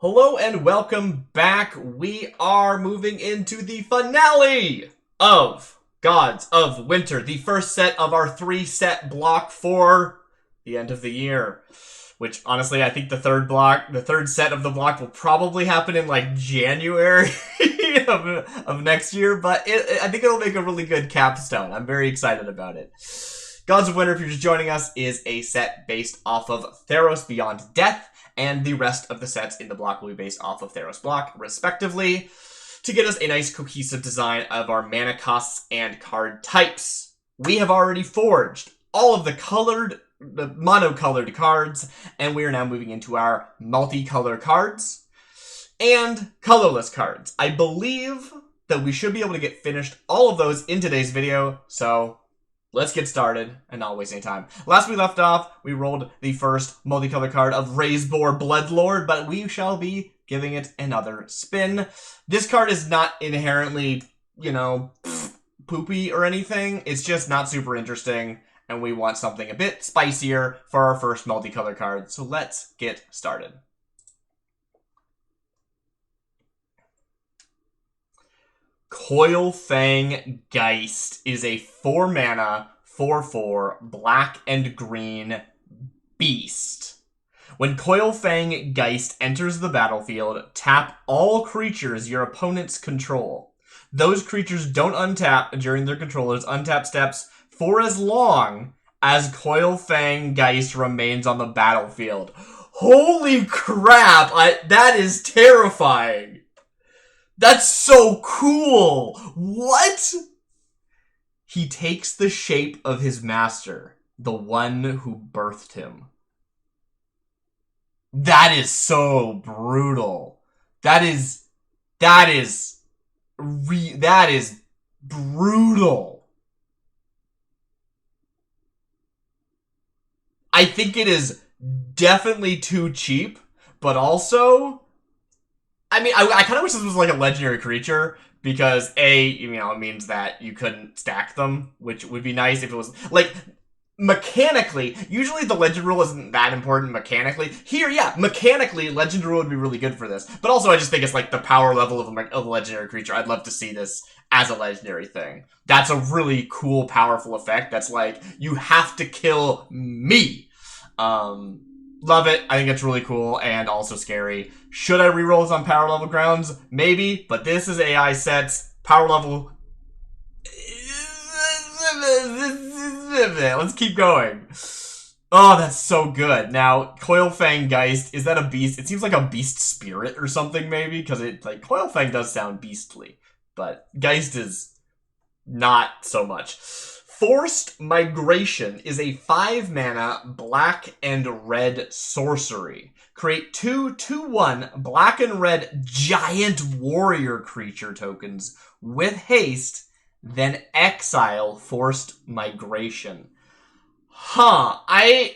Hello and welcome back. We are moving into the finale of Gods of Winter, the first set of our 3-set block for the end of the year. Which, honestly, I think the third set of the block will probably happen in, like, January of next year, but I think it'll make a really good capstone. I'm very excited about it. Gods of Winter, if you're just joining us, is a set based off of Theros Beyond Death, and the rest of the sets in the block will be based off of Theros block, respectively, to get us a nice cohesive design of our mana costs and card types. We have already forged all of the mono-colored cards, and we are now moving into our multicolor cards and colorless cards. I believe that we should be able to get finished all of those in today's video, so let's get started and not waste any time. Last we left off, we rolled the first multicolor card of Lich Lord, but we shall be giving it another spin. This card is not inherently, poopy or anything. It's just not super interesting, and we want something a bit spicier for our first multicolor card. So let's get started. Coil, Fang, Geist is a 4-mana, 4/4, black and green beast. When Coil, Fang, Geist enters the battlefield, tap all creatures your opponents control. Those creatures don't untap during their controller's untap steps for as long as Coil, Fang, Geist remains on the battlefield. Holy crap! That is terrifying! That's so cool! What? He takes the shape of his master, the one who birthed him. That is so brutal. That is brutal. I think it is definitely too cheap, but also, I mean, I kind of wish this was like a legendary creature, because it means that you couldn't stack them, which would be nice if it was, like, mechanically, usually the legend rule isn't that important mechanically. Here, yeah, mechanically, legend rule would be really good for this, but also I just think it's like the power level of a legendary creature. I'd love to see this as a legendary thing. That's a really cool, powerful effect that's like, you have to kill me. Love it. I think it's really cool and also scary. Should I reroll this on power level grounds? Maybe, but this is AI sets. Power level. Let's keep going. Oh, that's so good. Now, Coil, Fang, Geist, is that a beast? It seems like a beast spirit or something, maybe, because Coil, Fang does sound beastly, but Geist is not so much. Forced Migration is a 5-mana black and red sorcery. Create 2/2/1 black and red giant warrior creature tokens with haste, then exile Forced Migration. I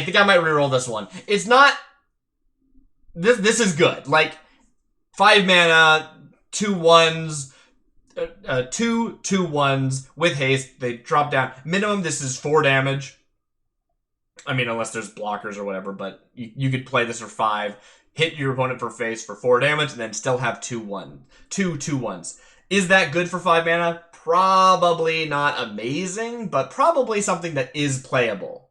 think I might reroll this one. It's not, this is good. Like, 5-mana, 2/1s, 2/2/1s with haste. They drop down. Minimum, this is 4 damage. I mean, unless there's blockers or whatever, but you could play this for 5. Hit your opponent for face for 4 damage, and then still have 2/2/1s. Is that good for 5 mana? Probably not amazing, but probably something that is playable.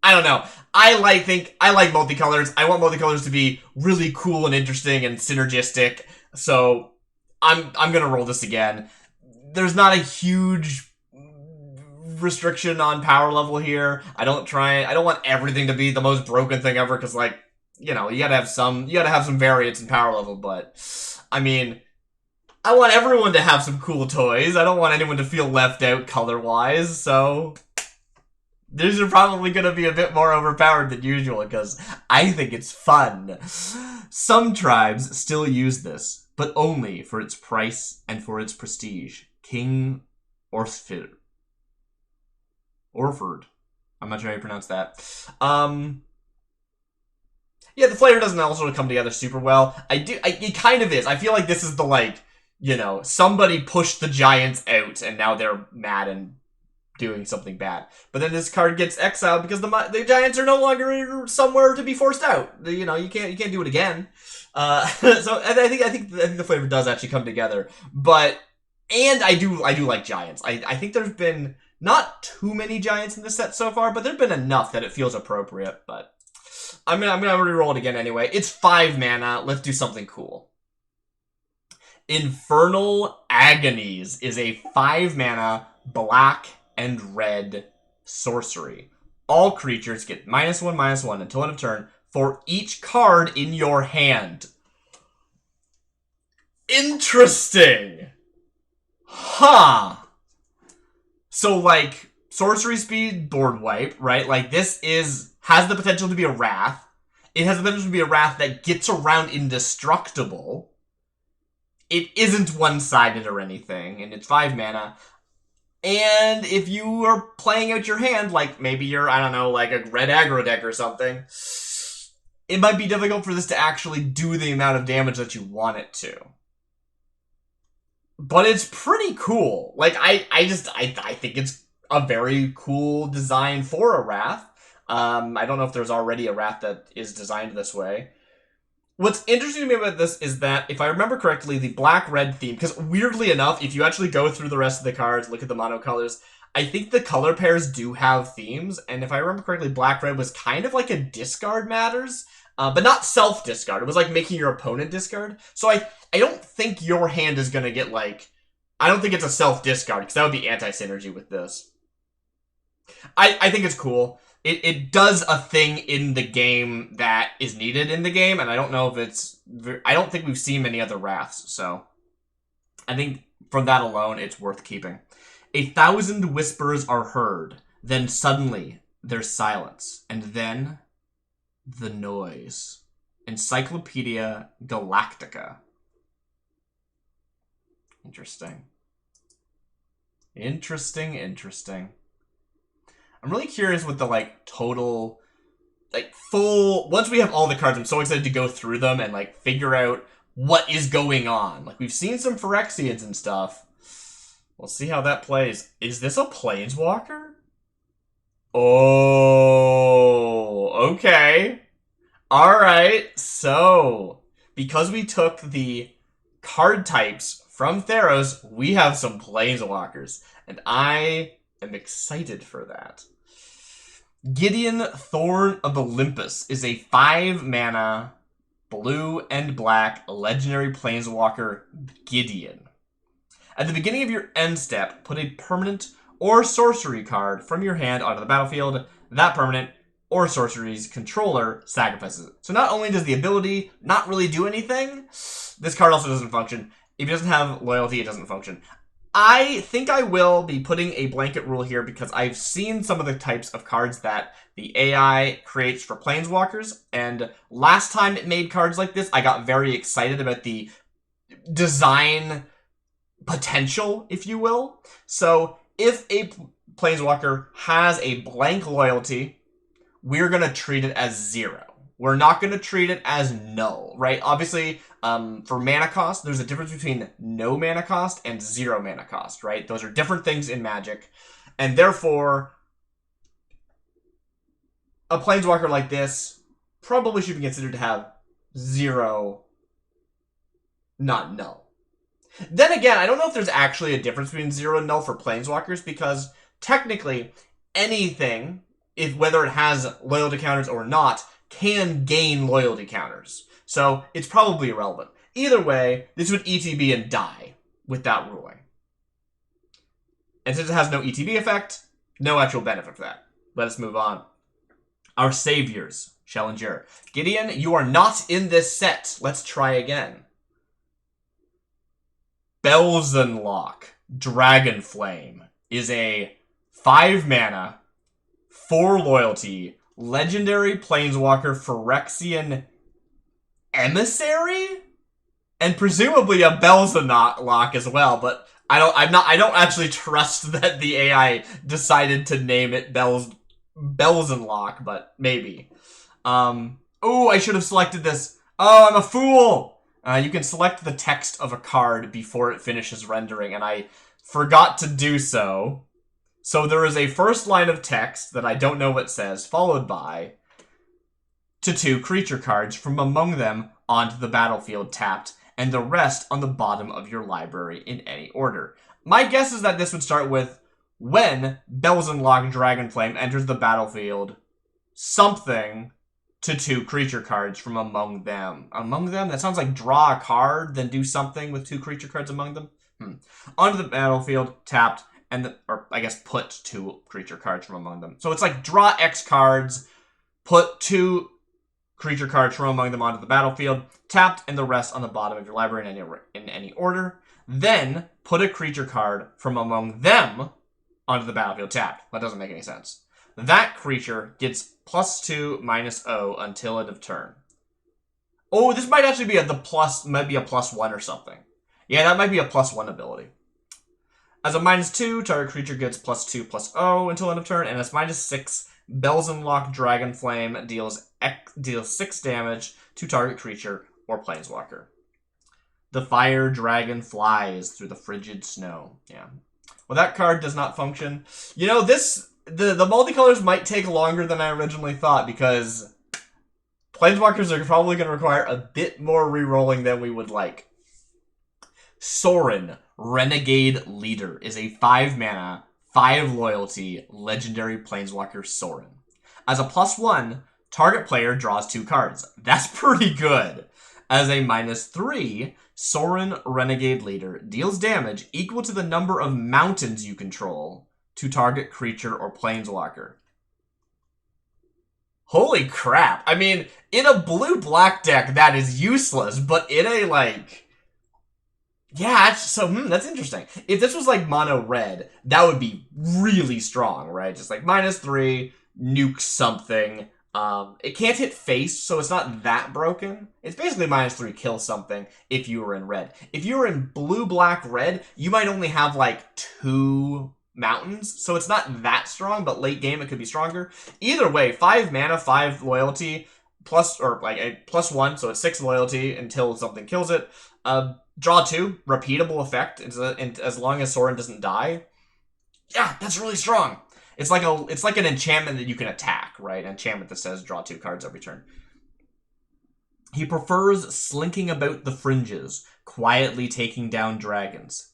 I don't know. I like multicolors. I want multicolors to be really cool and interesting and synergistic. So I'm gonna roll this again. There's not a huge restriction on power level here. I don't want everything to be the most broken thing ever, because, like, you gotta have some variance in power level, but I mean, I want everyone to have some cool toys. I don't want anyone to feel left out color-wise, so these are probably gonna be a bit more overpowered than usual, because I think it's fun. Some tribes still use this, but only for its price and for its prestige. King Orford. I'm not sure how you pronounce that. Yeah, the flavor doesn't also come together super well. It kind of is. I feel like this is the, somebody pushed the giants out, and now they're mad and doing something bad. But then this card gets exiled because the giants are no longer somewhere to be forced out. You know, you can't do it again. So I think the flavor does actually come together. But and I do like giants. I think there's been not too many giants in this set so far, but there've been enough that it feels appropriate. But I'm gonna reroll it again anyway. It's 5 mana. Let's do something cool. Infernal Agonies is a 5 mana black and red sorcery. All creatures get -1/-1 until end of turn for each card in your hand. Interesting. Huh. So, like, sorcery speed board wipe, right? Like, this has the potential to be a wrath. It has the potential to be a wrath that gets around indestructible. It isn't one-sided or anything, and it's 5 mana. And if you are playing out your hand, like maybe you're, I don't know, like a red aggro deck or something, it might be difficult for this to actually do the amount of damage that you want it to. But it's pretty cool. Like, I think it's a very cool design for a wrath. I don't know if there's already a wrath that is designed this way. What's interesting to me about this is that, if I remember correctly, the black-red theme, because weirdly enough, if you actually go through the rest of the cards, look at the mono colors, I think the color pairs do have themes, and if I remember correctly, black-red was kind of like a discard matters, but not self-discard. It was like making your opponent discard. So I don't think your hand is going to get, like, I don't think it's a self-discard, because that would be anti-synergy with this. I think it's cool. It does a thing in the game that is needed in the game, and I don't know if it's... I don't think we've seen many other wraths, so... I think from that alone, it's worth keeping. 1,000 whispers are heard, then suddenly there's silence, and then the noise. Encyclopedia Galactica. Interesting. Interesting. I'm really curious with the, like, total, like, full... Once we have all the cards, I'm so excited to go through them and, like, figure out what is going on. Like, we've seen some Phyrexians and stuff. We'll see how that plays. Is this a Planeswalker? Oh, okay. Alright, so, because we took the card types from Theros, we have some Planeswalkers. And I am excited for that. Gideon, Thorn of Olympus is a 5 mana, blue and black, legendary planeswalker Gideon. At the beginning of your end step, put a permanent or sorcery card from your hand onto the battlefield. That permanent or sorcery's controller sacrifices it. So not only does the ability not really do anything, this card also doesn't function. If it doesn't have loyalty, it doesn't function. I think I will be putting a blanket rule here because I've seen some of the types of cards that the AI creates for Planeswalkers, and last time it made cards like this, I got very excited about the design potential, if you will. So if a Planeswalker has a blank loyalty, we're going to treat it as 0. We're not going to treat it as null, right? Obviously, for mana cost, there's a difference between no mana cost and 0 mana cost, right? Those are different things in Magic. And therefore, a Planeswalker like this probably should be considered to have 0, not null. Then again, I don't know if there's actually a difference between 0 and null for Planeswalkers, because technically anything, whether it has loyalty counters or not, can gain loyalty counters. So it's probably irrelevant. Either way, this would ETB and die with that ruling. And since it has no ETB effect, no actual benefit for that. Let us move on. Our saviors shall endure. Gideon, you are not in this set. Let's try again. Belzenlock, Dragonflame, is a 5 mana, 4 loyalty, legendary planeswalker Phyrexian emissary, and presumably a Belzenlock as well. But I don't actually trust that the AI decided to name it Belzenlock, but maybe. Oh, I should have selected this. Oh, I'm a fool. You can select the text of a card before it finishes rendering, and I forgot to do so. So there is a first line of text that I don't know what says, followed by to 2 creature cards from among them onto the battlefield tapped, and the rest on the bottom of your library in any order. My guess is that this would start with, when Belzenlock Dragonflame enters the battlefield, something to 2 creature cards from among them. Among them? That sounds like draw a card, then do something with 2 creature cards among them. Onto the battlefield, tapped, or I guess put 2 creature cards from among them. So it's like draw X cards, put 2 creature cards from among them onto the battlefield, tapped, and the rest on the bottom of your library in any order. Then put a creature card from among them onto the battlefield tapped. That doesn't make any sense. That creature gets +2/-0 until end of turn. Oh, this might actually be might be a +1 or something. Yeah, that might be a +1 ability. As a -2, target creature gets +2/+0 until end of turn, and as -6, Belzenlock Dragonflame deals 6 damage to target creature or planeswalker. The fire dragon flies through the frigid snow. Yeah. Well, that card does not function. You know, the multicolors might take longer than I originally thought, because planeswalkers are probably going to require a bit more rerolling than we would like. Soren, Renegade Leader, is a 5-mana, 5 loyalty, legendary planeswalker Soren. As a +1, target player draws 2 cards. That's pretty good. As a -3, Soren, Renegade Leader, deals damage equal to the number of mountains you control to target creature or planeswalker. Holy crap. I mean, in a blue-black deck, that is useless, but in a, like... Yeah, so, that's interesting. If this was, like, mono-red, that would be really strong, right? Just, like, -3, nuke something. It can't hit face, so it's not that broken. It's basically -3, kill something if you were in red. If you were in blue, black, red, you might only have, like, 2 mountains, so it's not that strong, but late game it could be stronger. Either way, 5 mana, 5 loyalty, or like a +1, so it's 6 loyalty until something kills it. Draw 2, repeatable effect, and as long as Soren doesn't die. Yeah, that's really strong. It's like an enchantment that you can attack, right? An enchantment that says draw 2 cards every turn. He prefers slinking about the fringes, quietly taking down dragons.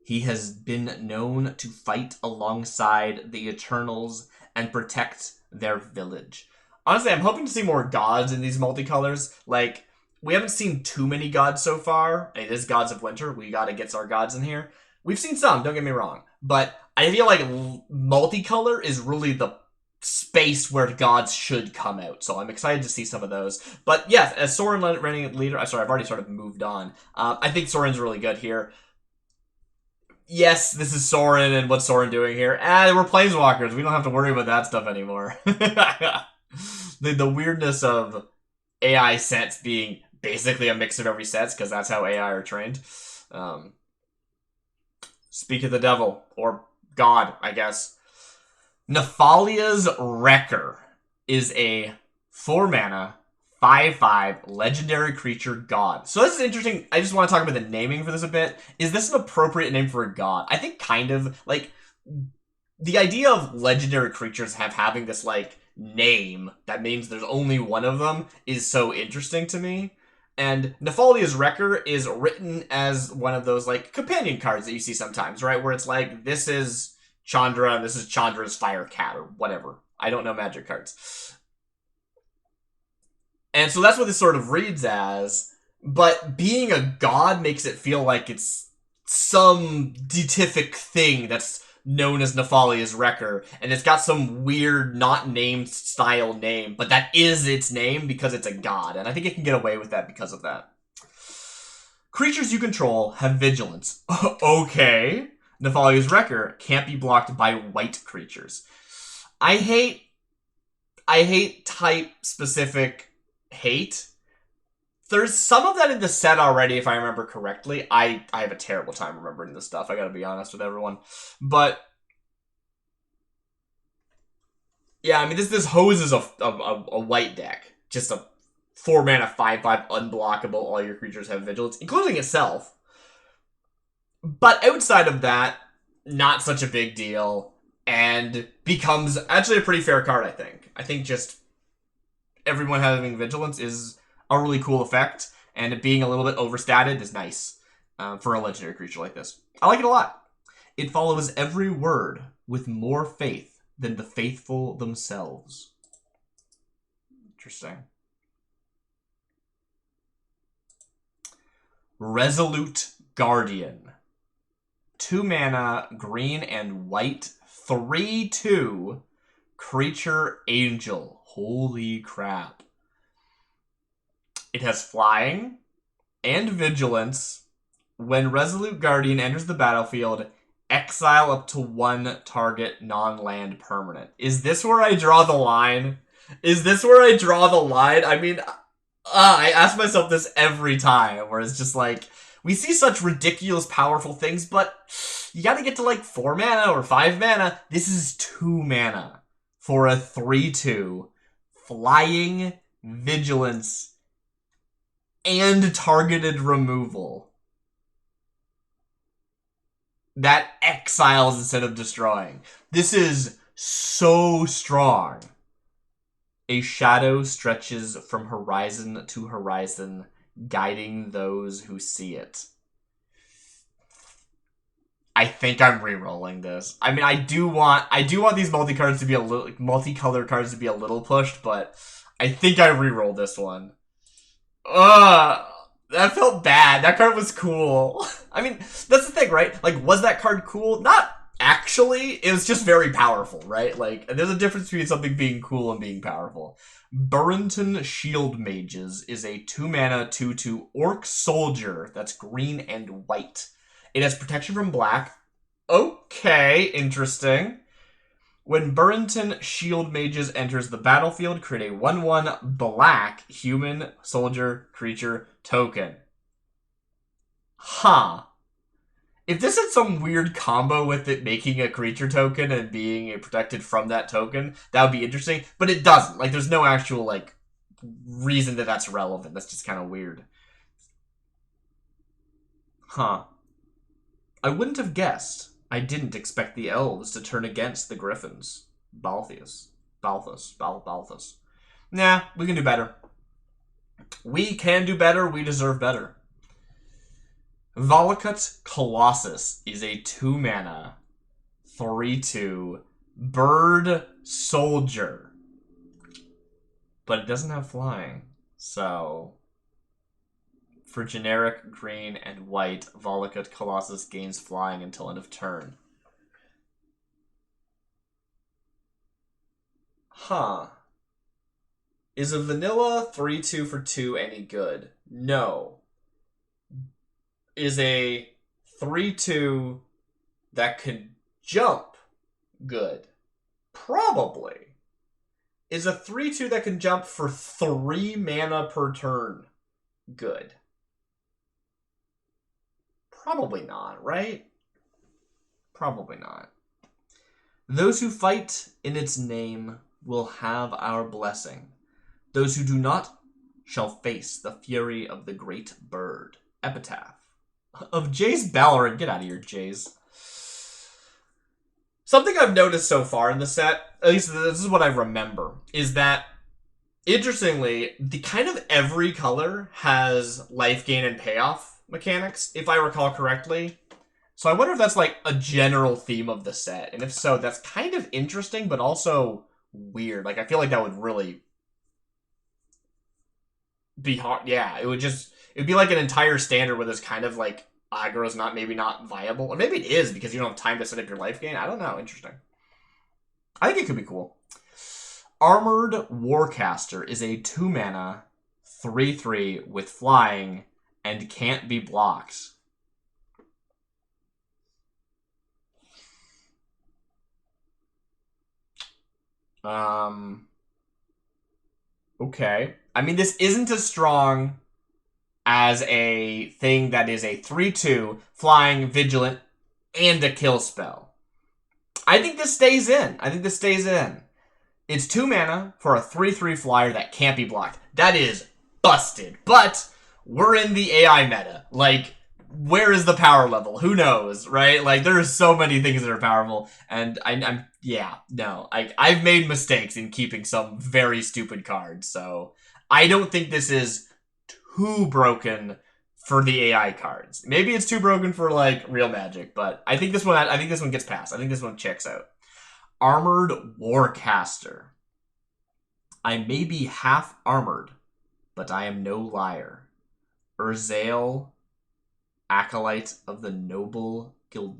He has been known to fight alongside the Eternals and protect their village. Honestly, I'm hoping to see more gods in these multicolors. Like, we haven't seen too many gods so far. It is Gods of Winter. We gotta get our gods in here. We've seen some, don't get me wrong. But I feel like multicolor is really the space where gods should come out. So I'm excited to see some of those. But yes, as Soren Renegade Leader, I've already sort of moved on. I think Soren's really good here. Yes, this is Soren, and what's Soren doing here? We're planeswalkers. We don't have to worry about that stuff anymore. The weirdness of AI sets being basically a mix of every sets, because that's how AI are trained. Speak of the devil, or God, I guess. Nephalia's Wrecker is a 4-mana, 5/5 legendary creature god. So this is interesting. I just want to talk about the naming for this a bit. Is this an appropriate name for a god? I think kind of. Like, the idea of legendary creatures having this, like, name that means there's only one of them is so interesting to me. And Nephalia's Wrecker is written as one of those, like, companion cards that you see sometimes, right? Where it's like, this is Chandra, and this is Chandra's Fire Cat, or whatever. I don't know magic cards. And so that's what this sort of reads as, but being a god makes it feel like it's some deific thing that's known as Nephalia's Wrecker, and it's got some weird, not named style name, but that is its name because it's a god, and I think it can get away with that because of that. Creatures you control have vigilance. Okay. Nephalia's Wrecker can't be blocked by white creatures. I hate type-specific hate. There's some of that in the set already, if I remember correctly. I have a terrible time remembering this stuff, I gotta be honest with everyone. But yeah, I mean, this hoses a white deck. Just a 4-mana, 5/5 unblockable, all your creatures have vigilance, including itself. But outside of that, not such a big deal. and becomes actually a pretty fair card, I think. I think just everyone having Vigilance is a really cool effect, and it being a little bit overstated is nice for a legendary creature like this. I like it a lot. It follows every word with more faith than the faithful themselves. Interesting. Resolute Guardian. 2 mana, green and white, 3/2, creature angel. Holy crap. It has flying and vigilance. When Resolute Guardian enters the battlefield, exile up to 1 target non-land permanent. Is this where I draw the line? Is this where I draw the line? I mean, I ask myself this every time, where it's just like, we see such ridiculous powerful things, but you gotta get to like 4 mana or 5 mana. This is 2 mana for a 3/2 flying vigilance and targeted removal that exiles instead of destroying. This is so strong. A shadow stretches from horizon to horizon, guiding those who see it. I think I'm re-rolling this. I mean, I do want these multi-color cards to be a little pushed, but I think I re-rolled this one. That felt bad. That card was cool. I mean, that's the thing, right? Like, was that card cool? Not actually. It was just very powerful, right? Like, there's a difference between something being cool and being powerful. Burlington Shield Mages is a 2 mana 2/2 orc soldier that's green and white. It has protection from black. Okay, interesting. When Burlington Shield Mages enters the battlefield, create a 1/1 black human soldier creature token. Huh. If this had some weird combo with it making a creature token and being protected from that token, that would be interesting. But it doesn't. Like, there's no actual, like, reason that that's relevant. That's just kind of weird. Huh. I wouldn't have guessed. I didn't expect the elves to turn against the griffins. Balthus. Nah, we can do better. We can do better. We deserve better. Volca Colossus is a 2 mana 3/2 bird soldier. But it doesn't have flying. So, for generic green and white, Volca Colossus gains flying until end of turn. Huh. Is a vanilla 3/2 for 2 any good? No. Is a 3/2 that can jump good? Probably. Is a 3/2 that can jump for 3 mana per turn good? Probably not, right? Probably not. Those who fight in its name will have our blessing. Those who do not shall face the fury of the great bird. Epitaph. Of Jace Ballerin. Get out of here, Jace. Something I've noticed so far in the set, at least this is what I remember, is that, interestingly, the kind of every color has life gain and payoff mechanics, if I recall correctly. So I wonder if that's like a general theme of the set. And if so, that's kind of interesting, but also weird. Like, I feel like that would really be hard. Yeah, it would be like an entire standard where there's kind of like aggro's maybe not viable. Or maybe it is because you don't have time to set up your life gain. I don't know. Interesting. I think it could be cool. Armored Warcaster is a 2 mana 3/3 with flying and can't be blocked. Okay. I mean, this isn't as strong as a thing that is a 3/2, flying, vigilant, and a kill spell. I think this stays in. It's 2 mana for a 3/3 flyer that can't be blocked. That is busted. But we're in the AI meta. Like, where is the power level? Who knows, right? Like, there's so many things that are powerful, and I've made mistakes in keeping some very stupid cards, so I don't think this is too broken for the AI cards. Maybe it's too broken for, like, real Magic, but I think this one gets past. I think this one checks out. Armored Warcaster. I may be half armored, but I am no liar. Urza, Acolyte of the Noble Gildany?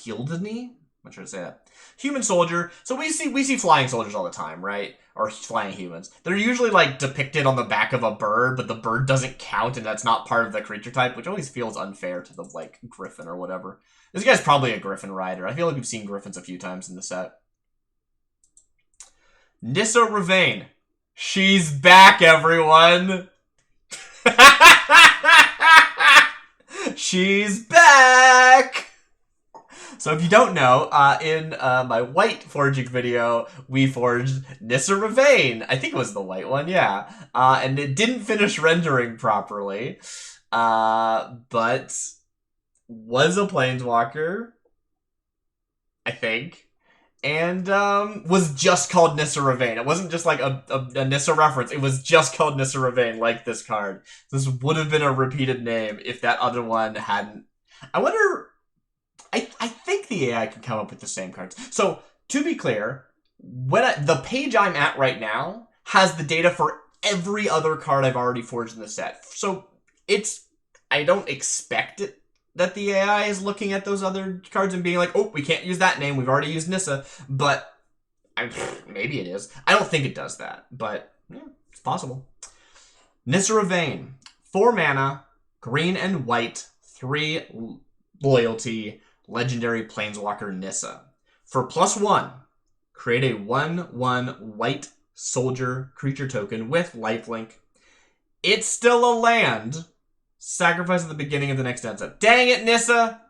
I'm not sure to say that. Human soldier. So we see flying soldiers all the time, right? Or flying humans. They're usually, like, depicted on the back of a bird, but the bird doesn't count, and that's not part of the creature type, which always feels unfair to the, like, griffin or whatever. This guy's probably a griffin rider. I feel like we've seen griffins a few times in the set. Nissa Ravane. She's back, everyone! She's back! So if you don't know, in my white forging video, we forged Nissa Ravane. I think it was the white one, yeah. And it didn't finish rendering properly. But was a planeswalker, I think. And was just called Nissa Ravane. It wasn't just like a Nissa reference. It was just called Nissa Ravane, like this card. This would have been a repeated name if that other one hadn't. I wonder. I think the AI can come up with the same cards. So to be clear, the page I'm at right now has the data for every other card I've already forged in the set. So I don't expect it that the AI is looking at those other cards and being like, oh, we can't use that name. We've already used Nissa. But maybe it is. I don't think it does that. But yeah, it's possible. Nissa Ravane. 4 mana, green and white, 3 loyalty, legendary planeswalker Nissa. For +1, create a 1/1 white soldier creature token with lifelink. It's still a land. Sacrifice at the beginning of the next end step. Dang it, Nissa!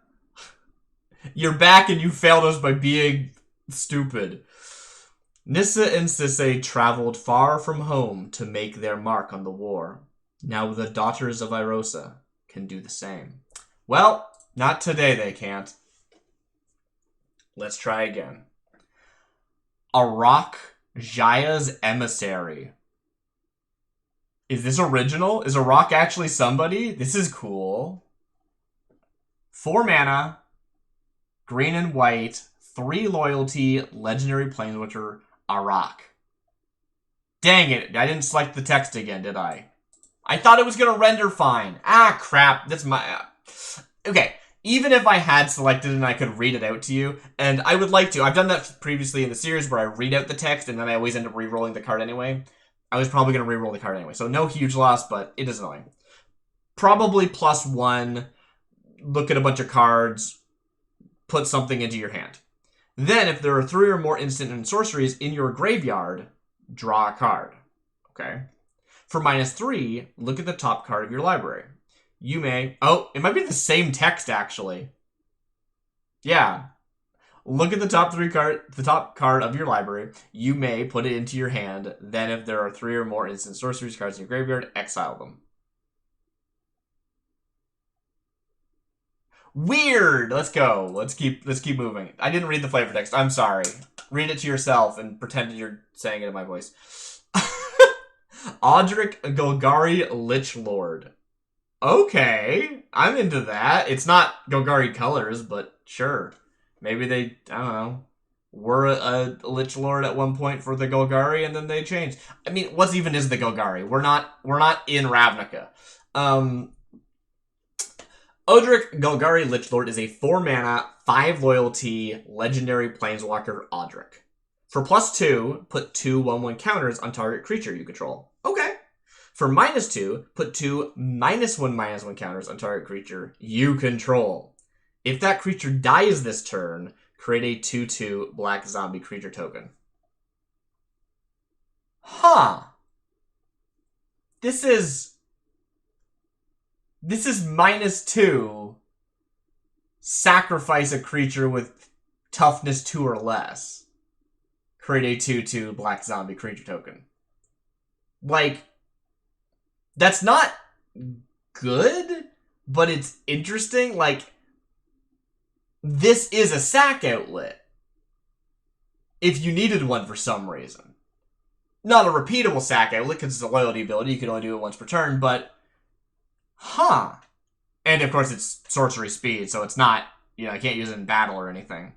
You're back and you failed us by being stupid. Nissa and Sisse traveled far from home to make their mark on the war. Now the daughters of Irosa can do the same. Well, not today they can't. Let's try again. Arak, Jaya's Emissary. Is this original? Is Arak actually somebody? This is cool. 4 mana, green and white, 3 loyalty, legendary planeswalker, Arak. Dang it, I didn't select the text again, did I? I thought it was going to render fine. Ah, crap. That's my... Okay, even if I had selected and I could read it out to you, and I would like to. I've done that previously in the series where I read out the text and then I always end up re-rolling the card anyway. I was probably going to re-roll the card anyway, so no huge loss, but it is annoying. Probably +1, look at a bunch of cards, put something into your hand. Then, if there are 3 or more instant and sorceries in your graveyard, draw a card. Okay? For -3, look at the top card of your library. You may... Oh, it might be the same text, actually. Yeah. Look at the top card of your library. You may put it into your hand. Then, if there are 3 or more instant sorceries cards in your graveyard, exile them. Weird. Let's go. Let's keep moving. I didn't read the flavor text. I'm sorry. Read it to yourself and pretend you're saying it in my voice. Audric Golgari Lich Lord. Okay, I'm into that. It's not Golgari colors, but sure. Maybe they, I don't know, were a Lich Lord at one point for the Golgari, and then they changed. I mean, what even is the Golgari? We're not in Ravnica. Audric Golgari Lich Lord is a 4 mana, 5 loyalty, legendary planeswalker Audric. For +2, put 2 1/1 counters on target creature you control. Okay. For -2, put 2 -1/-1 counters on target creature you control. If that creature dies this turn, create a 2/2 black zombie creature token. Huh. This is -2. Sacrifice a creature with toughness 2 or less. Create a 2/2 black zombie creature token. Like, that's not good, but it's interesting. Like, this is a sack outlet if you needed one for some reason. Not a repeatable sack outlet because it's a loyalty ability. You can only do it once per turn, but And of course it's sorcery speed, so it's not, I can't use it in battle or anything.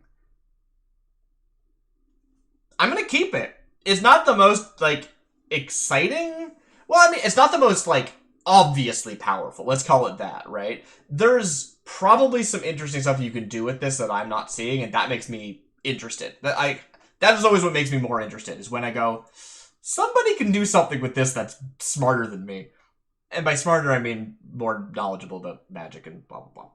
I'm gonna keep it. It's not the most, like, exciting. Well, I mean, it's not the most, like, obviously powerful. Let's call it that, right? There's probably some interesting stuff you can do with this that I'm not seeing, and that makes me interested. That is always what makes me more interested, is when I go, somebody can do something with this that's smarter than me. And by smarter, I mean more knowledgeable about magic and blah, blah, blah.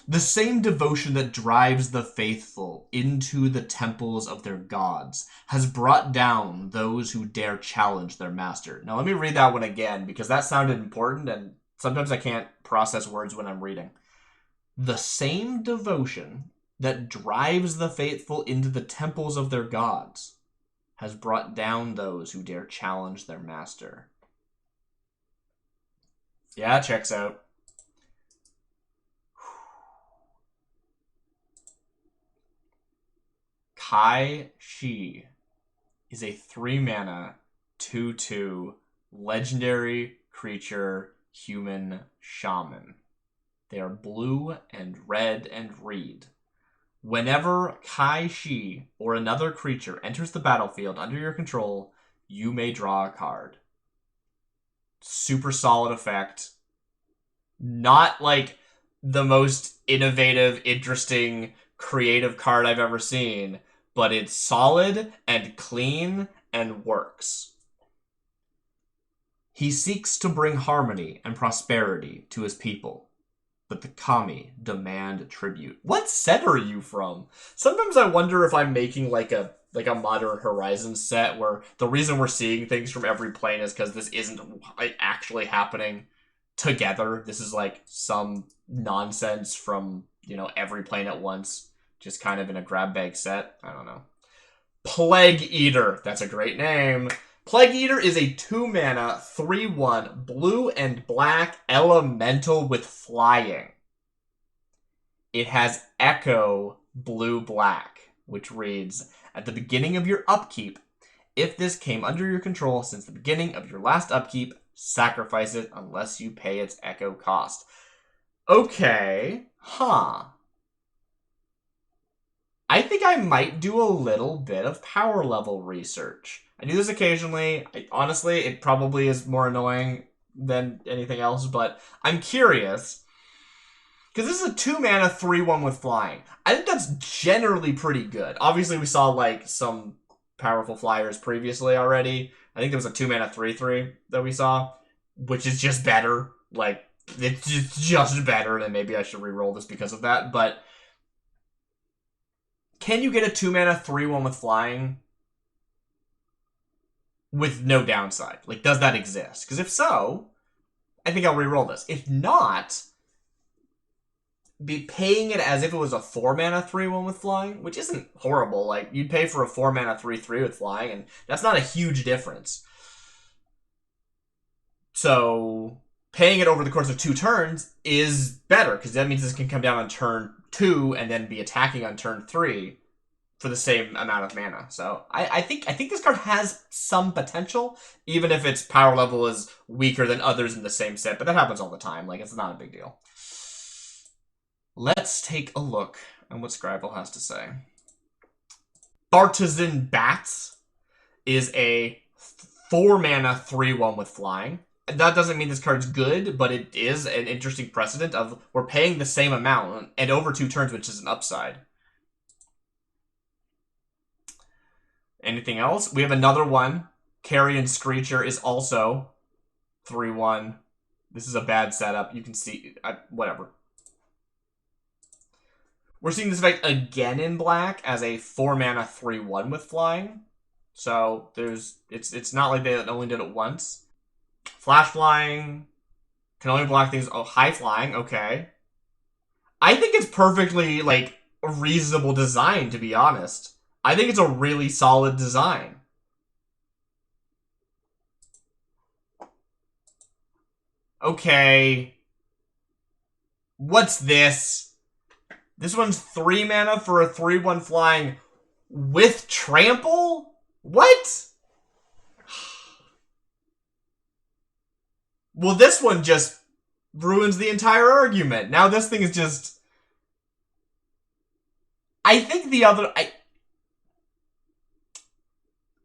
The same devotion that drives the faithful into the temples of their gods has brought down those who dare challenge their master. Now, let me read that one again, because that sounded important, and sometimes I can't process words when I'm reading. The same devotion that drives the faithful into the temples of their gods has brought down those who dare challenge their master. Yeah, checks out. Kai Shi is a 3-mana, 2/2 legendary creature human shaman. They are blue and red and read. Whenever Kai Shi or another creature enters the battlefield under your control, you may draw a card. Super solid effect. Not like the most innovative, interesting, creative card I've ever seen, but it's solid and clean and works. He seeks to bring harmony and prosperity to his people, but the kami demand tribute. What set are you from? Sometimes I wonder if I'm making like a Modern Horizons set where the reason we're seeing things from every plane is because this isn't actually happening together. This is like some nonsense from, every plane at once, just kind of in a grab bag set. I don't know. Plague Eater. That's a great name. Plague Eater is a 2-mana, 3/1, blue and black elemental with flying. It has Echo blue-black, which reads, at the beginning of your upkeep, if this came under your control since the beginning of your last upkeep, sacrifice it unless you pay its Echo cost. Okay. I think I might do a little bit of power level research. I do this occasionally. Honestly, it probably is more annoying than anything else, but I'm curious. Because this is a 2-mana, 3/1 with flying. I think that's generally pretty good. Obviously, we saw, like, some powerful flyers previously already. I think there was a 2-mana, 3/3 that we saw, which is just better. Like, it's just better, and maybe I should re-roll this because of that. But can you get a 2-mana, 3/1 with flying with no downside? Like, does that exist? Because if so, I think I'll re-roll this. If not, be paying it as if it was a 4-mana, 3/1 with flying, which isn't horrible. Like, you'd pay for a 4-mana, 3/3 with flying, and that's not a huge difference. So, paying it over the course of 2 turns is better, because that means this can come down on turn 2 and then be attacking on turn 3 for the same amount of mana. So I think this card has some potential, even if its power level is weaker than others in the same set, but that happens all the time. Like, it's not a big deal. Let's take a look at what Scribble has to say. Bartizan Bats is a 4-mana, 3/1 with flying. That doesn't mean this card's good, but it is an interesting precedent of we're paying the same amount and over 2 turns, which is an upside. Anything else? We have another one. Carrion Screecher is also 3/1. This is a bad setup. You can see... whatever. We're seeing this effect again in black as a 4-mana, 3/1 with flying. So it's not like they only did it once. Flash flying. Can only block things. Oh, high flying. Okay. I think it's perfectly, like, a reasonable design, to be honest. I think it's a really solid design. Okay. What's this? This one's 3 mana for a 3/1 flying with trample? What? Well, this one just ruins the entire argument. Now this thing is just... I think the other...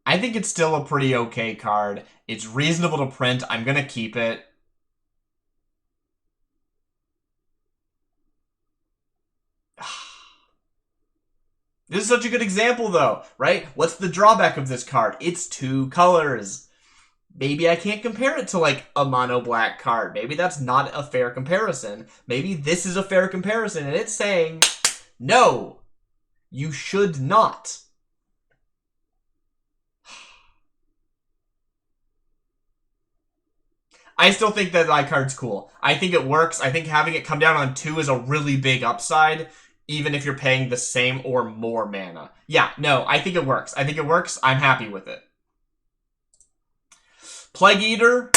I think it's still a pretty okay card. It's reasonable to print. I'm gonna keep it. This is such a good example, though, right? What's the drawback of this card? It's 2 colors. Maybe I can't compare it to, like, a mono black card. Maybe that's not a fair comparison. Maybe this is a fair comparison, and it's saying, no, you should not. I still think that card's cool. I think it works. I think having it come down on 2 is a really big upside, even if you're paying the same or more mana. Yeah, no, I think it works. I think it works. I'm happy with it. Plague Eater,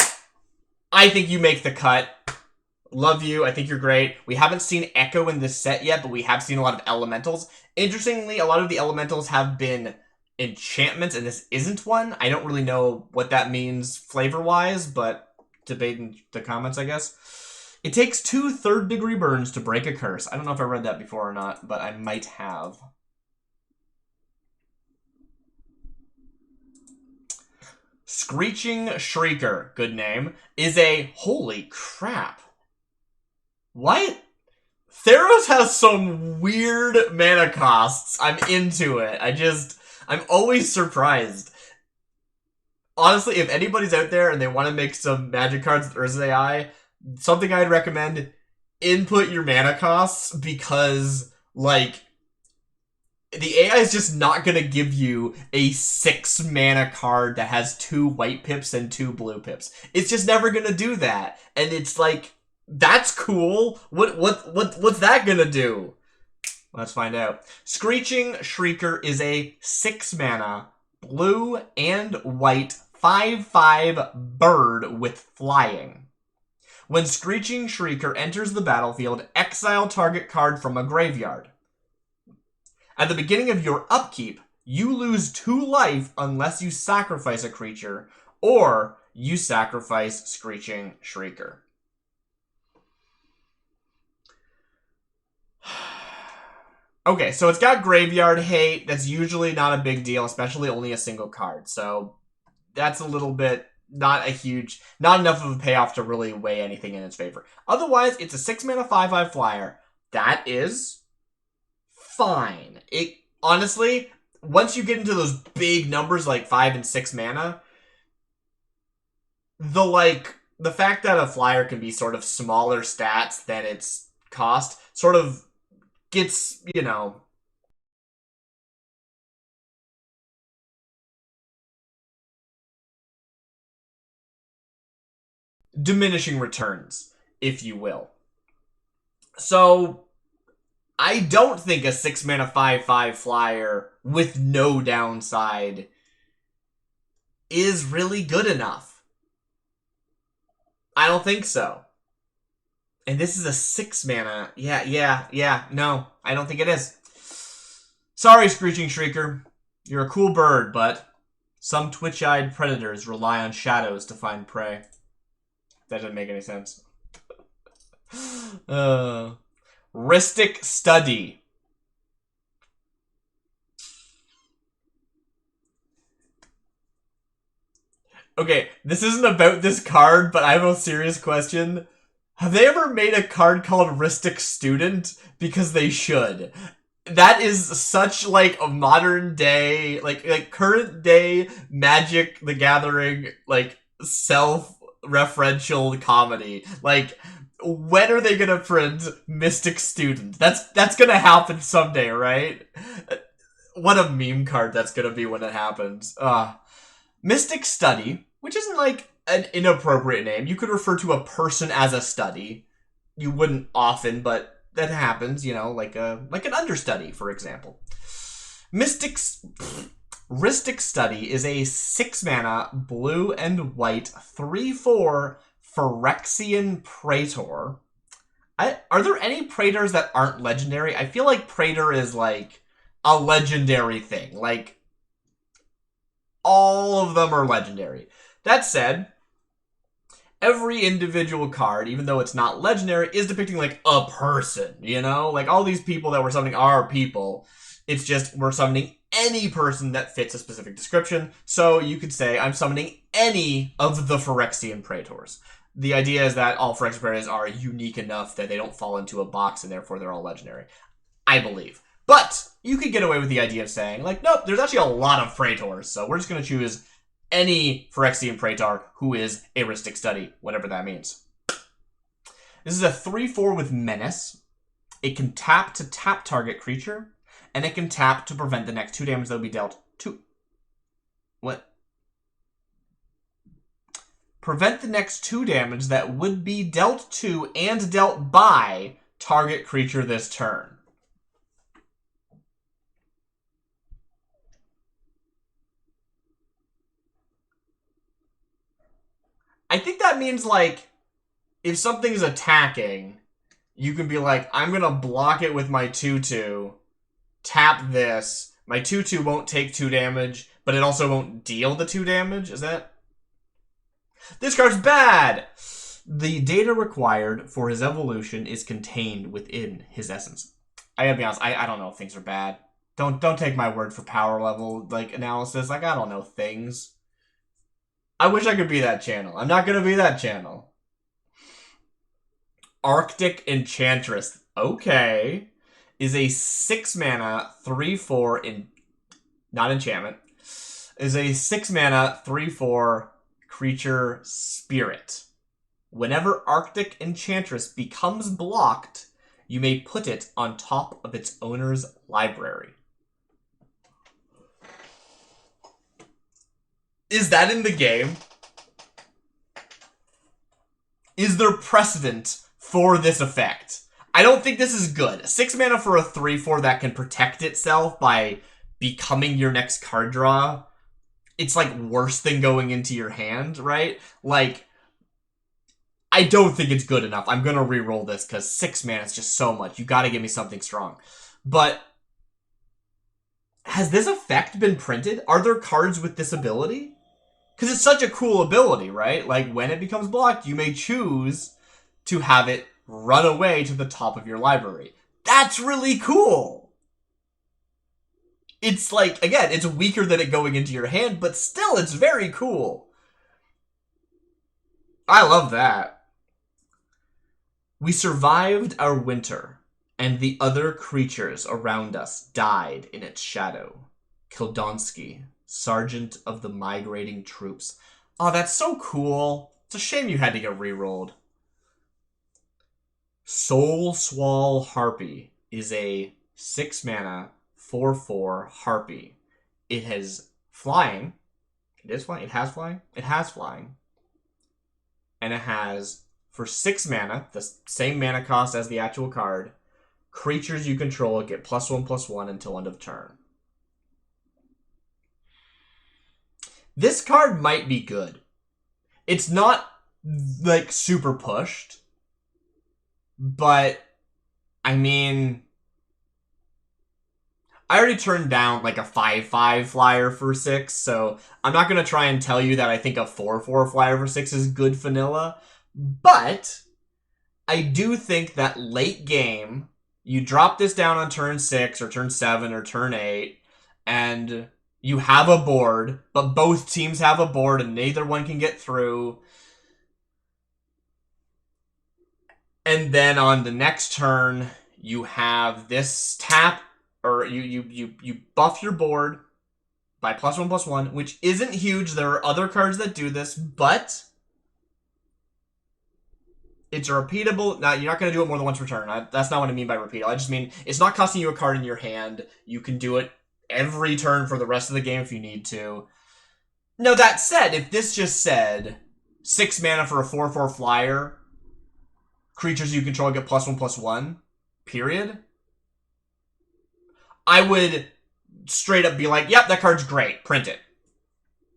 I think you make the cut. Love you. I think you're great. We haven't seen Echo in this set yet, but we have seen a lot of elementals. Interestingly, a lot of the elementals have been enchantments, and this isn't one. I don't really know what that means flavor-wise, but debate in the comments, I guess. It takes 2 third-degree burns to break a curse. I don't know if I read that before or not, but I might have. Screeching Shrieker, good name, is a... Holy crap. What? Theros has some weird mana costs. I'm into it. I'm always surprised. Honestly, if anybody's out there and they want to make some magic cards with Urza AI, something I'd recommend, input your mana costs, because, like, the AI is just not going to give you a 6 mana card that has 2 white pips and 2 blue pips. It's just never going to do that. And it's like, that's cool. What's that going to do? Let's find out. Screeching Shrieker is a 6 mana, blue and white, 5/5 bird with flying. When Screeching Shrieker enters the battlefield, exile target card from a graveyard. At the beginning of your upkeep, you lose 2 life unless you sacrifice a creature, or you sacrifice Screeching Shrieker. Okay, so it's got graveyard hate. That's usually not a big deal, especially only a single card. So that's a little bit, not enough of a payoff to really weigh anything in its favor. Otherwise, it's a 6 mana 5/5 flyer. That is fine. It honestly, once you get into those big numbers like 5 and 6 mana, the fact that a flyer can be sort of smaller stats than its cost sort of gets, you know, diminishing returns, if you will. So I don't think a 6 mana 5/5 flyer with no downside is really good enough. I don't think so. And this is a 6 mana. Yeah, no, I don't think it is. Sorry, Screeching Shrieker. You're a cool bird, but some twitch-eyed predators rely on shadows to find prey. That doesn't make any sense. Ristic Study. Okay, this isn't about this card, but I have a serious question. Have they ever made a card called Ristic Student? Because they should. That is such, like, a modern day, like current day Magic the Gathering, like, self-referential comedy. Like, when are they gonna print Mystic Student? That's gonna happen someday, right? What a meme card that's gonna be when it happens. Mystic Study, which isn't like an inappropriate name. You could refer to a person as a study. You wouldn't often, but that happens, you know, like an understudy, for example. Ristic Study is a 6 mana, blue and white, 3/4 Phyrexian Praetor. Are there any Praetors that aren't legendary? I feel like Praetor is like a legendary thing. Like, all of them are legendary. That said, every individual card, even though it's not legendary, is depicting like a person, you know? Like all these people that we're summoning are people. It's just we're summoning any person that fits a specific description. So you could say I'm summoning any of the Phyrexian Praetors. The idea is that all Phyrexian Praetors are unique enough that they don't fall into a box and therefore they're all legendary. I believe. But you could get away with the idea of saying, like, nope, there's actually a lot of Praetors, so we're just going to choose any Phyrexian Praetor who is a Rhystic Study, whatever that means. This is a 3/4 with Menace. It can tap to tap target creature, and it can tap to prevent the next 2 damage that will be dealt to... What? Prevent the next 2 damage that would be dealt to and dealt by target creature this turn. I think that means, like, if something's attacking, you can be like, I'm going to block it with my 2/2, tap this. My 2/2 won't take 2 damage, but it also won't deal the 2 damage. Is that? This card's bad! The data required for his evolution is contained within his essence. I gotta be honest, I don't know if things are bad. Don't take my word for power level, like, analysis. Like, I don't know things. I wish I could be that channel. I'm not going to be that channel. Arctic Enchantress. Okay. Is a 6 mana, 3/4 in... Not enchantment. Is a 6 mana, 3/4 creature spirit. Whenever Arctic Enchantress becomes blocked, you may put it on top of its owner's library. Is that in the game? Is there precedent for this effect? I don't think this is good. 6 mana for a 3/4 that can protect itself by becoming your next card draw. It's like worse than going into your hand, right? Like, I don't think it's good enough. I'm gonna re-roll this because 6 mana is just so much. You gotta give me something strong. But has this effect been printed? Are there cards with this ability? Because it's such a cool ability, right? Like, when it becomes blocked, you may choose to have it run away to the top of your library. That's really cool! It's like, again, it's weaker than it going into your hand, but still, it's very cool. I love that. We survived our winter, and the other creatures around us died in its shadow. Kildonsky, Sergeant of the Migrating Troops. Oh, that's so cool. It's a shame you had to get re-rolled. Swall Harpy is a 6 mana, 4/4 Harpy. It has flying. It is flying. It has flying. It has flying. And it has, for 6 mana, the same mana cost as the actual card, creatures you control get +1/+1 until end of turn. This card might be good. It's not, like, super pushed. But, I mean... I already turned down, like, a 5/5 flyer for 6, so I'm not going to try and tell you that I think a 4/4 flyer for 6 is good vanilla. But, I do think that late game, you drop this down on turn 6, or turn 7, or turn 8, and... you have a board, but both teams have a board and neither one can get through. And then on the next turn, you have this tap, or you buff your board by +1/+1, which isn't huge. There are other cards that do this, but it's a repeatable... Now, you're not going to do it more than once per turn. That's not what I mean by repeatable. I just mean it's not costing you a card in your hand. You can do it every turn for the rest of the game if you need to. Now, that said, if this just said 6 mana for a 4/4 flyer, creatures you control get +1/+1, period, I would straight up be like, yep, that card's great, print it.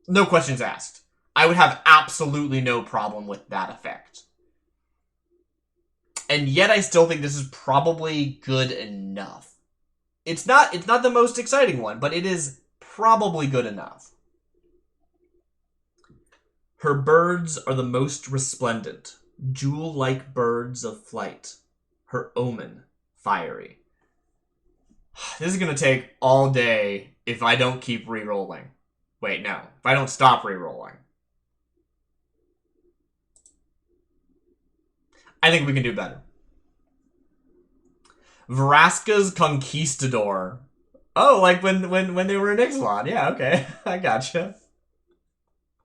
No questions asked. I would have absolutely no problem with that effect. And yet I still think this is probably good enough. It's not the most exciting one, but it is probably good enough. Her birds are the most resplendent, jewel-like birds of flight. Her omen, fiery. This is going to take all day if I don't keep re-rolling. Wait, no. If I don't stop re-rolling. I think we can do better. Braskas Conquistador. Oh, like when they were in Ixalan. Yeah, okay. I gotcha.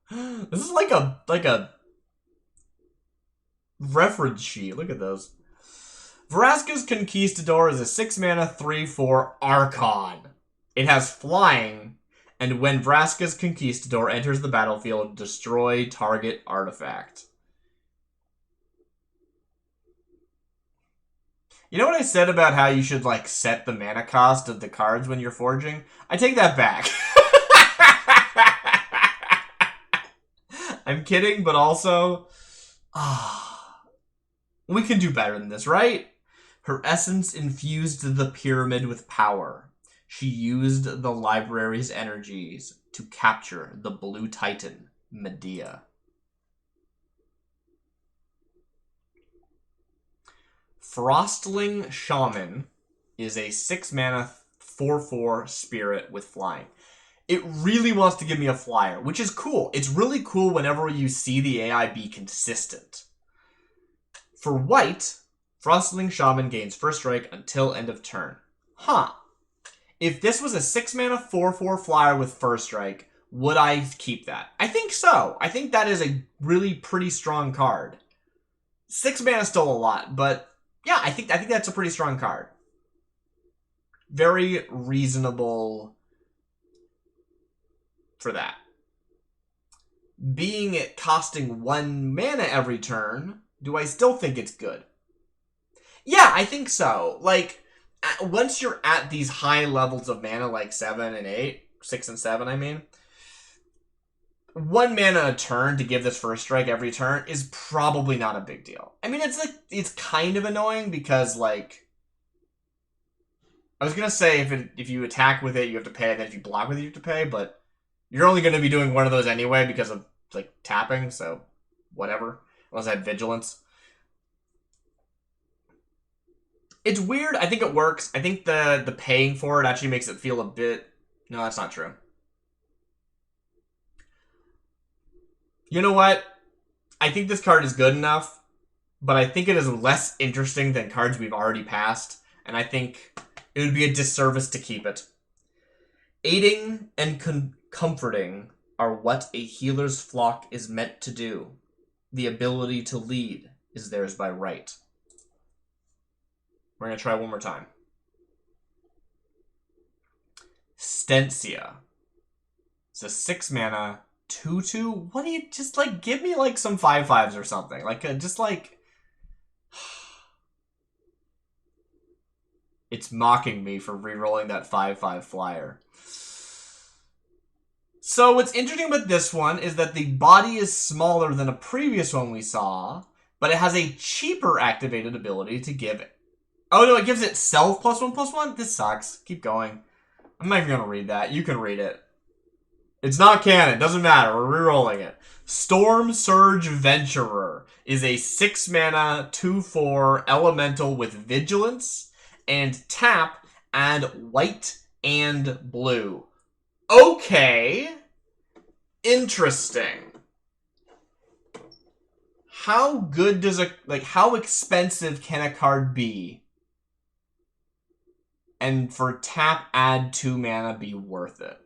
This is like a reference sheet. Look at those. Braskas Conquistador is a 6-mana 3/4 Archon. It has flying, and when Braskas Conquistador enters the battlefield, destroy target artifact. You know what I said about how you should, like, set the mana cost of the cards when you're forging? I take that back. I'm kidding, but also... we can do better than this, right? Her essence infused the pyramid with power. She used the library's energies to capture the Blue Titan, Medea. Frostling Shaman is a 6-mana 4/4 spirit with flying. It really wants to give me a flyer, which is cool. It's really cool whenever you see the AI be consistent. For white, Frostling Shaman gains first strike until end of turn. Huh. If this was a 6-mana 4/4 flyer with first strike, would I keep that? I think so. I think that is a really pretty strong card. 6 mana is still a lot, but yeah, I think that's a pretty strong card. Very reasonable for that. Being it costing 1 mana every turn, do I still think it's good? Yeah, I think so. Like, once you're at these high levels of mana, like 7 and 8, 6 and 7, I mean, 1 mana a turn to give this first strike every turn is probably not a big deal. I mean, it's kind of annoying because, like, I was gonna say if you attack with it, you have to pay, and then if you block with it, you have to pay, but you're only going to be doing one of those anyway because of, like, tapping, so whatever. Unless I had Vigilance. It's weird. I think it works. I think the paying for it actually makes it feel a bit... No, that's not true. You know what? I think this card is good enough, but I think it is less interesting than cards we've already passed, and I think it would be a disservice to keep it. Aiding and comforting are what a healer's flock is meant to do. The ability to lead is theirs by right. We're going to try one more time. Stensia. It's a 6-mana 2/2. What do you... Just, like, give me, like, some 5/5s or something. Like, just, like... It's mocking me for re-rolling that 5/5 flyer. So what's interesting about this one is that the body is smaller than a previous one we saw, but it has a cheaper activated ability to give it. Oh no, it gives itself +1/+1? This sucks. Keep going. I'm not even going to read that. You can read it. It's not canon. Doesn't matter. We're re-rolling it. Storm Surge Venturer is a 6-mana 2/4 elemental with vigilance and tap, add white and blue. Okay. Interesting. How good does how expensive can a card be? And for tap, add 2 mana be worth it?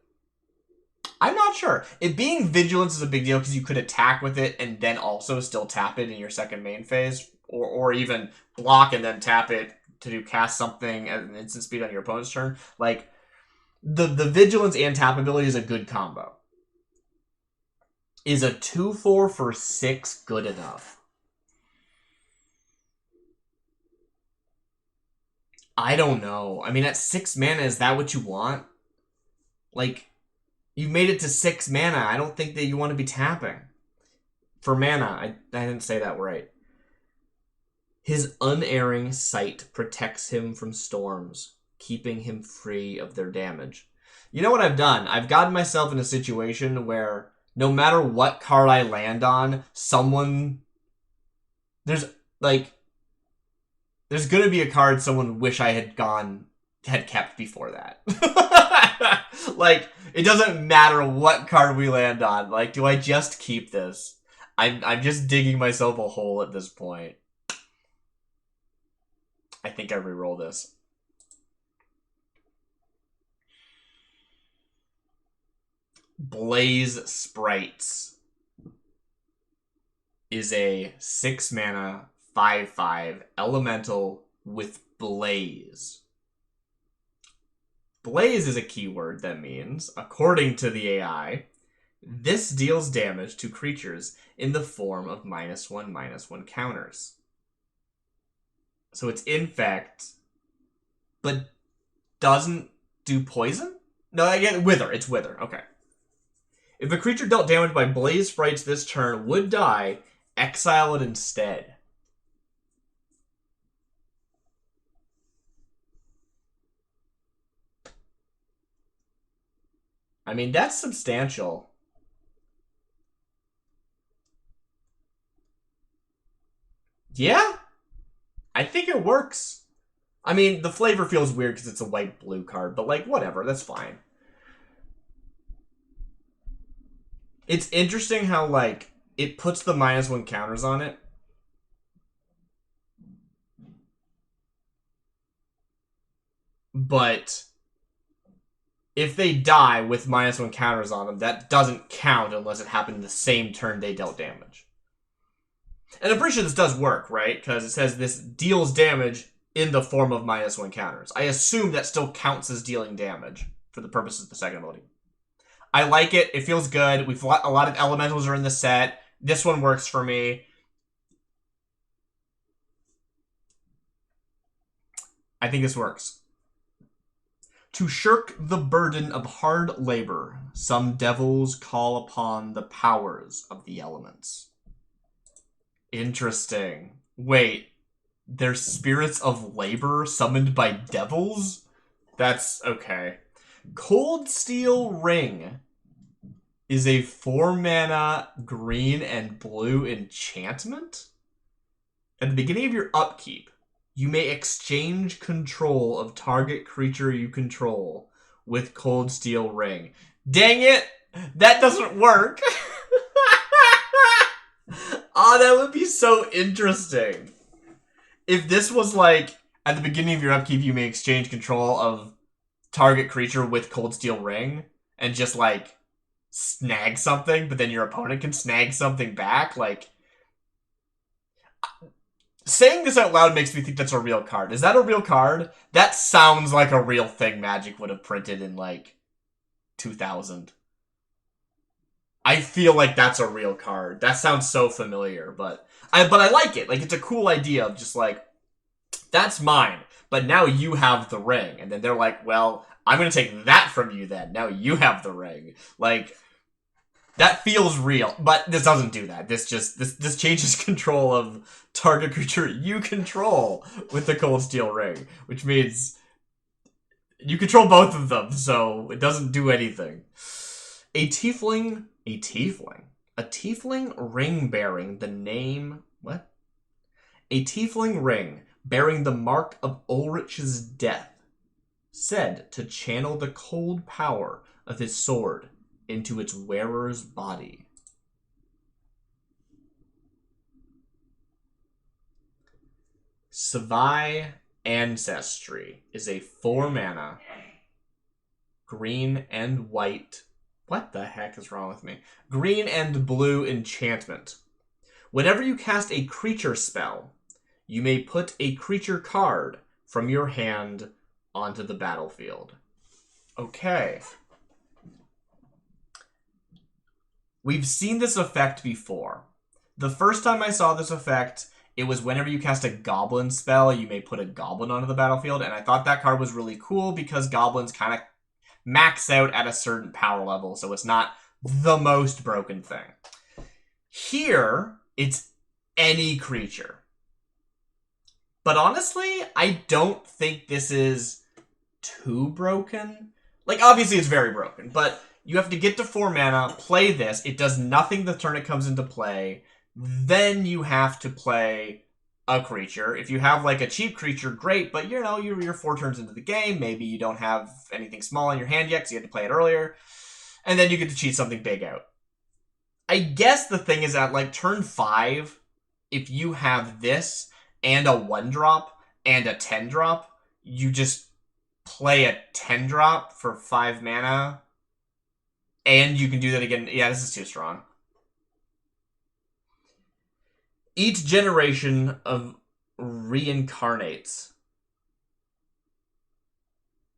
I'm not sure. It being vigilance is a big deal because you could attack with it and then also still tap it in your second main phase. Or even block and then tap it to cast something at an instant speed on your opponent's turn. Like, the vigilance and tap ability is a good combo. Is a 2/4 for 6 good enough? I don't know. I mean, at 6 mana, is that what you want? Like, you made it to 6 mana. I don't think that you want to be tapping. For mana, I didn't say that right. His unerring sight protects him from storms, keeping him free of their damage. You know what I've done? I've gotten myself in a situation where no matter what card I land on, there's gonna be a card someone wish I had kept before that. Like, it doesn't matter what card we land on. Like, do I just keep this? I'm just digging myself a hole at this point. I think I reroll this. Blaze Sprites is a 6 mana 5/5 elemental with Blaze. Blaze is a keyword that means, according to the AI, this deals damage to creatures in the form of -1/-1 counters. So it's infect, but doesn't do poison? No, I get wither. It's wither. Okay. If a creature dealt damage by Blaze Sprites this turn would die, exile it instead. I mean, that's substantial. Yeah? I think it works. I mean, the flavor feels weird because it's a white-blue card, but, like, whatever. That's fine. It's interesting how, like, it puts the -1 counters on it. But if they die with -1 counters on them, that doesn't count unless it happened the same turn they dealt damage. And I'm pretty sure this does work, right? Because it says this deals damage in the form of -1 counters. I assume that still counts as dealing damage for the purposes of the second ability. I like it. It feels good. A lot of elementals are in the set. This one works for me. I think this works. To shirk the burden of hard labor, some devils call upon the powers of the elements. Interesting. Wait, they're spirits of labor summoned by devils? That's okay. Cold Steel Ring is a 4-mana green and blue enchantment. At the beginning of your upkeep, you may exchange control of target creature you control with Cold Steel Ring. Dang it! That doesn't work! Oh, that would be so interesting. If this was like, at the beginning of your upkeep, you may exchange control of target creature with Cold Steel Ring, and just, like, snag something, but then your opponent can snag something back, like... Saying this out loud makes me think that's a real card. Is that a real card? That sounds like a real thing Magic would have printed in, like, 2000. I feel like that's a real card. That sounds so familiar, but I like it. Like, it's a cool idea of just, like, that's mine, but now you have the ring. And then they're like, well, I'm going to take that from you then. Now you have the ring. Like, that feels real, but this doesn't do that. This changes control of target creature you control with the Cold Steel Ring, which means you control both of them, so it doesn't do anything. A tiefling ring bearing the name... What? A tiefling ring bearing the mark of Ulrich's death, said to channel the cold power of his sword into its wearer's body. Savai Ancestry is a 4-mana green and white... What the heck is wrong with me? Green and blue enchantment. Whenever you cast a creature spell, you may put a creature card from your hand onto the battlefield. Okay. We've seen this effect before. The first time I saw this effect, it was whenever you cast a goblin spell, you may put a goblin onto the battlefield, and I thought that card was really cool because goblins kind of max out at a certain power level, so it's not the most broken thing. Here, it's any creature. But honestly, I don't think this is too broken. Like, obviously it's very broken, but you have to get to 4 mana, play this. It does nothing the turn it comes into play. Then you have to play a creature. If you have, like, a cheap creature, great, but, you know, you're 4 turns into the game. Maybe you don't have anything small in your hand yet because you had to play it earlier. And then you get to cheat something big out. I guess the thing is that, like, turn 5, if you have this and a 1-drop and a 10-drop, you just play a 10-drop for 5 mana. And you can do that again. Yeah, this is too strong. Each generation of reincarnates.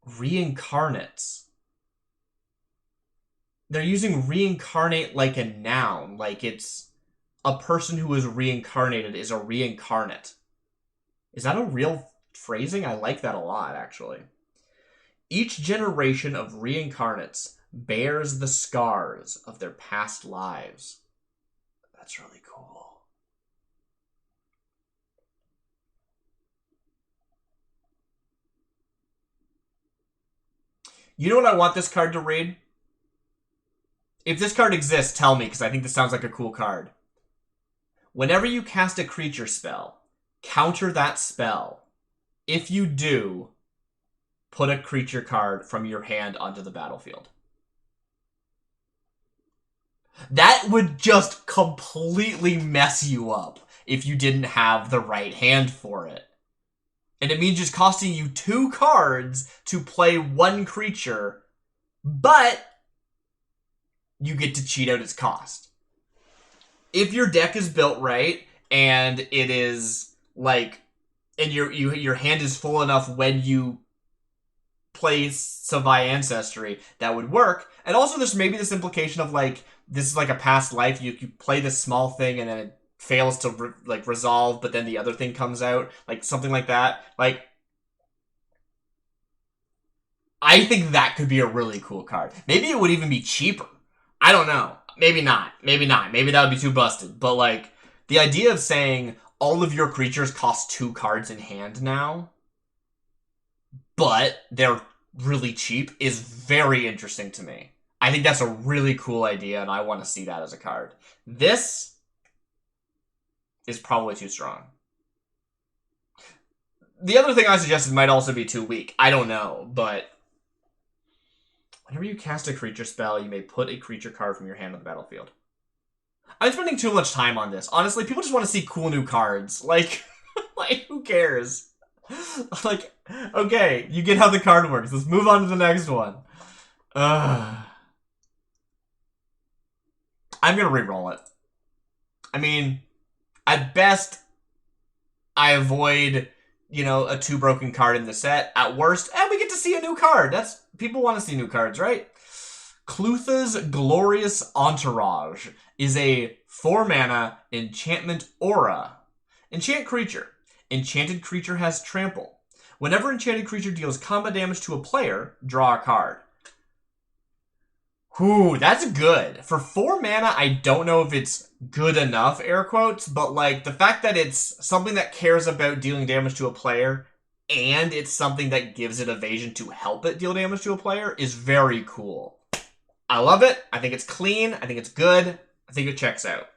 Reincarnates. They're using reincarnate like a noun. Like it's a person who is reincarnated is a reincarnate. Is that a real phrasing? I like that a lot, actually. Each generation of reincarnates bears the scars of their past lives. That's really cool. You know what I want this card to read? If this card exists, tell me, because I think this sounds like a cool card. Whenever you cast a creature spell, counter that spell. If you do, put a creature card from your hand onto the battlefield. That would just completely mess you up if you didn't have the right hand for it. And it means just costing you 2 cards to play 1 creature, but you get to cheat out its cost. If your deck is built right, and it is, like, and your hand is full enough when you play Savai Ancestry, that would work. And also there's maybe this implication of, like, this is like a past life. You play this small thing and then it fails to resolve, but then the other thing comes out, like something like that. Like, I think that could be a really cool card. Maybe it would even be cheaper. I don't know. Maybe not. Maybe not. Maybe that would be too busted. But, like, the idea of saying all of your creatures cost 2 cards in hand now, but they're really cheap, is very interesting to me. I think that's a really cool idea, and I want to see that as a card. This is probably too strong. The other thing I suggested might also be too weak. I don't know, but whenever you cast a creature spell, you may put a creature card from your hand on the battlefield. I'm spending too much time on this. Honestly, people just want to see cool new cards. Like, like, who cares? Like, okay, you get how the card works. Let's move on to the next one. I'm gonna re-roll it. I mean, at best, I avoid, you know, a 2 broken card in the set. At worst, we get to see a new card. That's, people want to see new cards, right? Clutha's Glorious Entourage is a 4-mana enchantment aura. Enchant creature. Enchanted creature has trample. Whenever enchanted creature deals combat damage to a player, draw a card. Whew, that's good. For 4 mana, I don't know if it's good enough, air quotes, but, like, the fact that it's something that cares about dealing damage to a player and it's something that gives it evasion to help it deal damage to a player is very cool. I love it. I think it's clean. I think it's good. I think it checks out.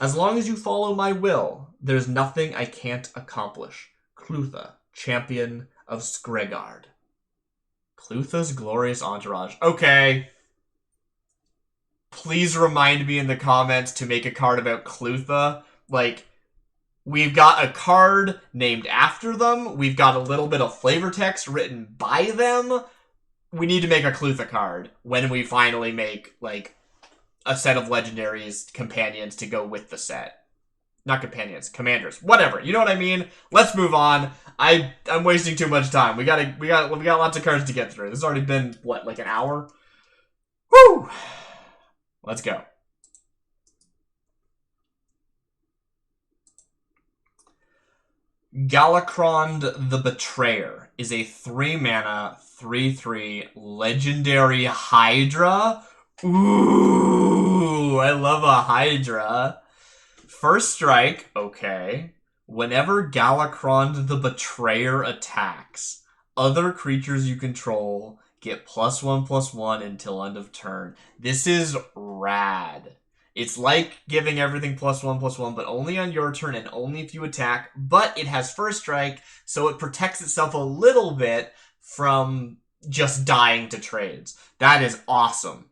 As long as you follow my will, there's nothing I can't accomplish. Clutha, champion of Skregard. Clutha's Glorious Entourage. Okay. Please remind me in the comments to make a card about Clutha. Like, we've got a card named after them. We've got a little bit of flavor text written by them. We need to make a Clutha card when we finally make, like, a set of legendaries, companions to go with the set. Not companions, commanders. Whatever. You know what I mean? Let's move on. I'm wasting too much time. We got lots of cards to get through. This has already been, what, like an hour? Woo! Let's go. Galakron the Betrayer is a 3-mana, 3/3 legendary Hydra. Ooh, I love a Hydra. First strike, okay. Whenever Galakron the Betrayer attacks, other creatures you control get +1/+1 until end of turn. This is rad. It's like giving everything +1/+1, but only on your turn and only if you attack. But it has first strike, so it protects itself a little bit from just dying to trades. That is awesome.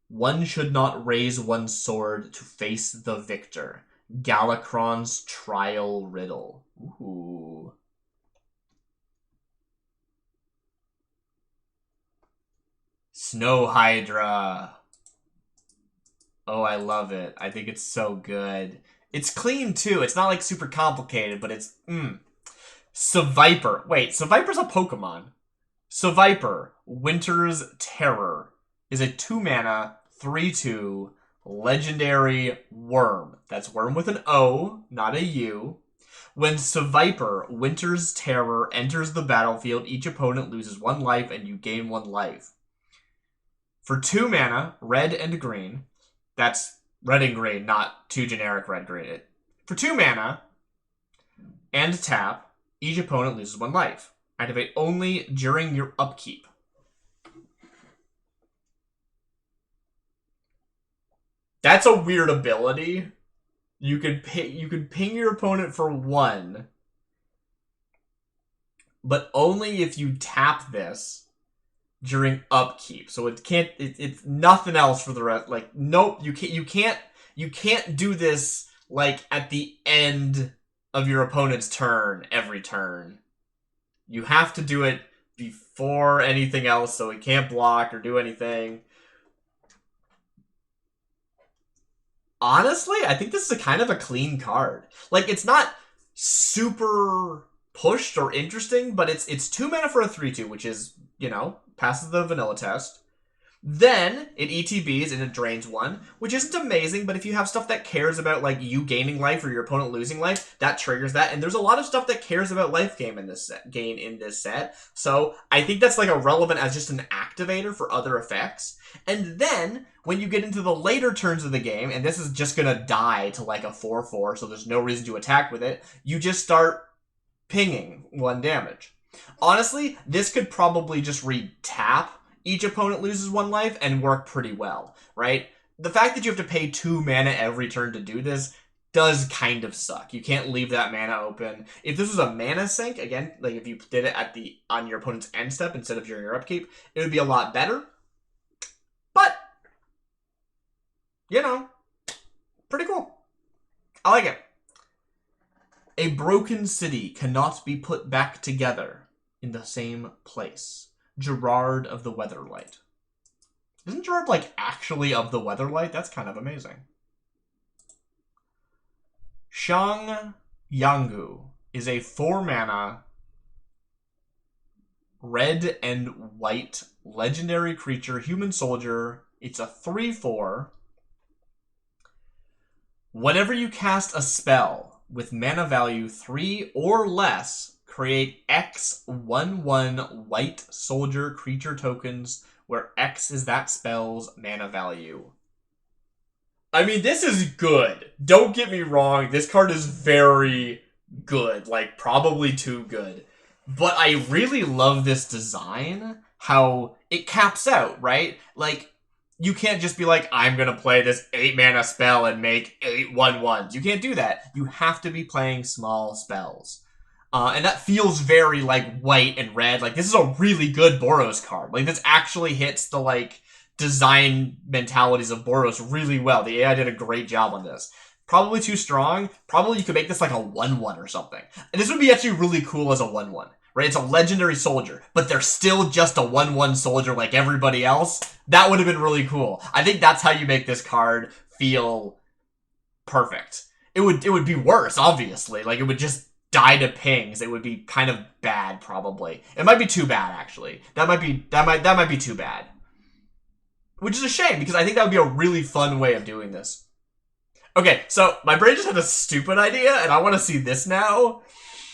One should not raise one's sword to face the victor. Galakron's Trial Riddle. Ooh. Snow Hydra. Oh, I love it. I think it's so good. It's clean, too. It's not, like, super complicated, but it's... Seviper. Wait, Seviper's a Pokemon. Seviper, Winter's Terror, is a 2-mana, 3/2, legendary worm. That's worm with an O, not a U. When Seviper, Winter's Terror, enters the battlefield, each opponent loses 1 life and you gain 1 life. For 2 mana, red and green, that's red and green, not 2 generic red-green. For 2 mana, and tap, each opponent loses 1 life. Activate only during your upkeep. That's a weird ability. You could ping your opponent for 1, but only if you tap this during upkeep. So it can't. It's nothing else for the rest. Like, nope. You can't do this like at the end of your opponent's turn every turn. You have to do it before anything else, so it can't block or do anything. Honestly, I think this is a kind of a clean card. Like, it's not super pushed or interesting, but it's 2 mana for a 3/2, which is, you know, passes the vanilla test. Then it ETBs and it drains 1, which isn't amazing, but if you have stuff that cares about, like, you gaining life or your opponent losing life, that triggers that. And there's a lot of stuff that cares about life gain in this set. So I think that's, like, irrelevant as just an activator for other effects. And then when you get into the later turns of the game, and this is just gonna die to, like, a 4/4, so there's no reason to attack with it, you just start pinging 1 damage. Honestly, this could probably just read tap. Each opponent loses 1 life and work pretty well, right? The fact that you have to pay 2 mana every turn to do this does kind of suck. You can't leave that mana open. If this was a mana sink, again, like if you did it on your opponent's end step instead of during your upkeep, it would be a lot better. But, you know, pretty cool. I like it. A broken city cannot be put back together in the same place. Gerard of the Weatherlight. Isn't Gerard, like, actually of the Weatherlight? That's kind of amazing. Shang Yangu is a 4-mana, red and white legendary creature, human soldier. It's a 3/4. Whenever you cast a spell with mana value 3 or less, create X 1/1 white soldier creature tokens where X is that spell's mana value. I mean, this is good. Don't get me wrong. This card is very good. Like, probably too good. But I really love this design. How it caps out, right? Like, you can't just be like, I'm gonna play this 8-mana spell and make 8 1/1s. You can't do that. You have to be playing small spells. And that feels very, like, white and red. Like, this is a really good Boros card. Like, this actually hits the, like, design mentalities of Boros really well. The AI did a great job on this. Probably too strong. Probably you could make this, like, a 1/1 or something. And this would be actually really cool as a 1/1, right? It's a legendary soldier, but they're still just a 1/1 soldier like everybody else. That would have been really cool. I think that's how you make this card feel perfect. It would be worse, obviously. Like, it would just die to pings. It would be kind of bad, probably. It might be too bad, actually. That might be too bad. Which is a shame, because I think that would be a really fun way of doing this. Okay, so my brain just had a stupid idea, and I want to see this now.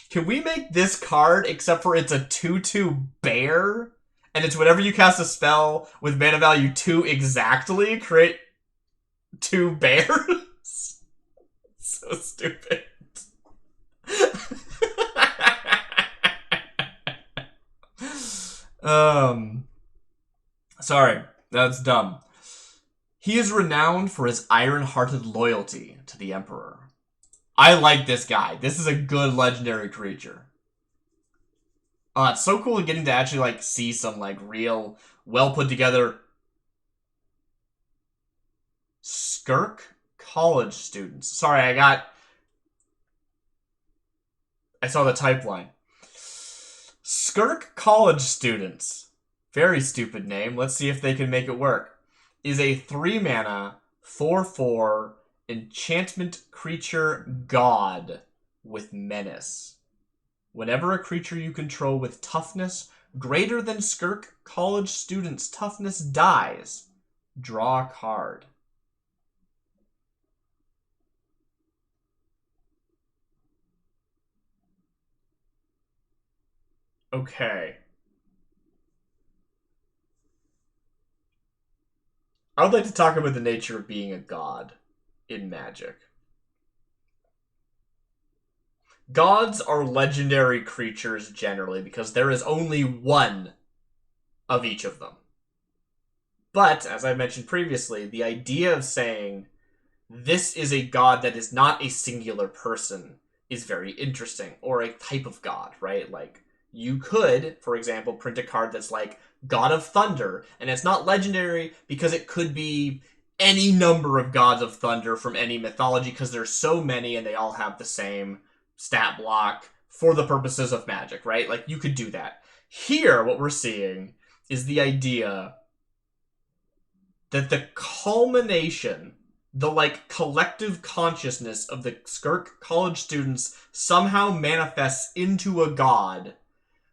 Can we make this card, except for it's a 2/2 bear, and it's whenever you cast a spell with mana value 2 exactly, create 2 bears? So stupid. Sorry, that's dumb. He is renowned for his iron-hearted loyalty to the Emperor. I like this guy. This is a good legendary creature. It's so cool getting to actually, like, see some, like, real, well-put-together Skirk college students. Sorry, I saw the type line. Skirk college students. Very stupid name. Let's see if they can make it work. Is a 3-mana, 4/4 enchantment creature god with menace. Whenever a creature you control with toughness greater than Skirk college students' toughness dies, draw a card. Okay. I would like to talk about the nature of being a god in Magic. Gods are legendary creatures generally because there is only one of each of them. But, as I mentioned previously, the idea of saying this is a god that is not a singular person is very interesting. Or a type of god, right? Like, you could, for example, print a card that's like God of Thunder, and it's not legendary because it could be any number of gods of thunder from any mythology because there's so many and they all have the same stat block for the purposes of Magic, right? Like, you could do that. Here, what we're seeing is the idea that the culmination, the, like, collective consciousness of the Skirk college students somehow manifests into a god,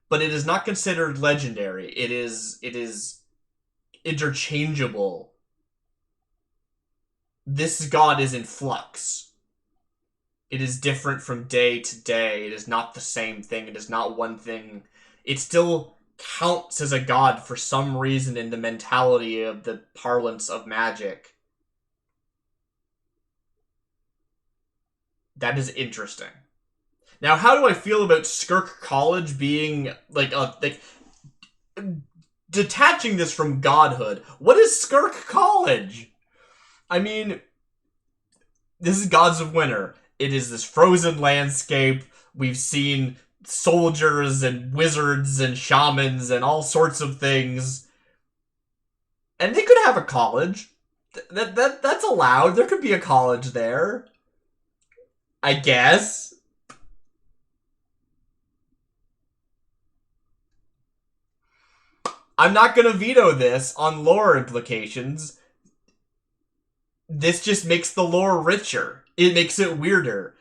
but it is not considered legendary. It is interchangeable. This god is in flux. It is different from day to day. It is not the same thing. It is not one thing. It still counts as a god for some reason in the mentality of the parlance of Magic. That is interesting. Now, how do I feel about Skirk College being, like detaching this from godhood? What is Skirk College? I mean, this is Gods of Winter. It is this frozen landscape. We've seen soldiers and wizards and shamans and all sorts of things. And they could have a college. That's allowed. There could be a college there. I guess. I'm not going to veto this on lore implications. This just makes the lore richer. It makes it weirder.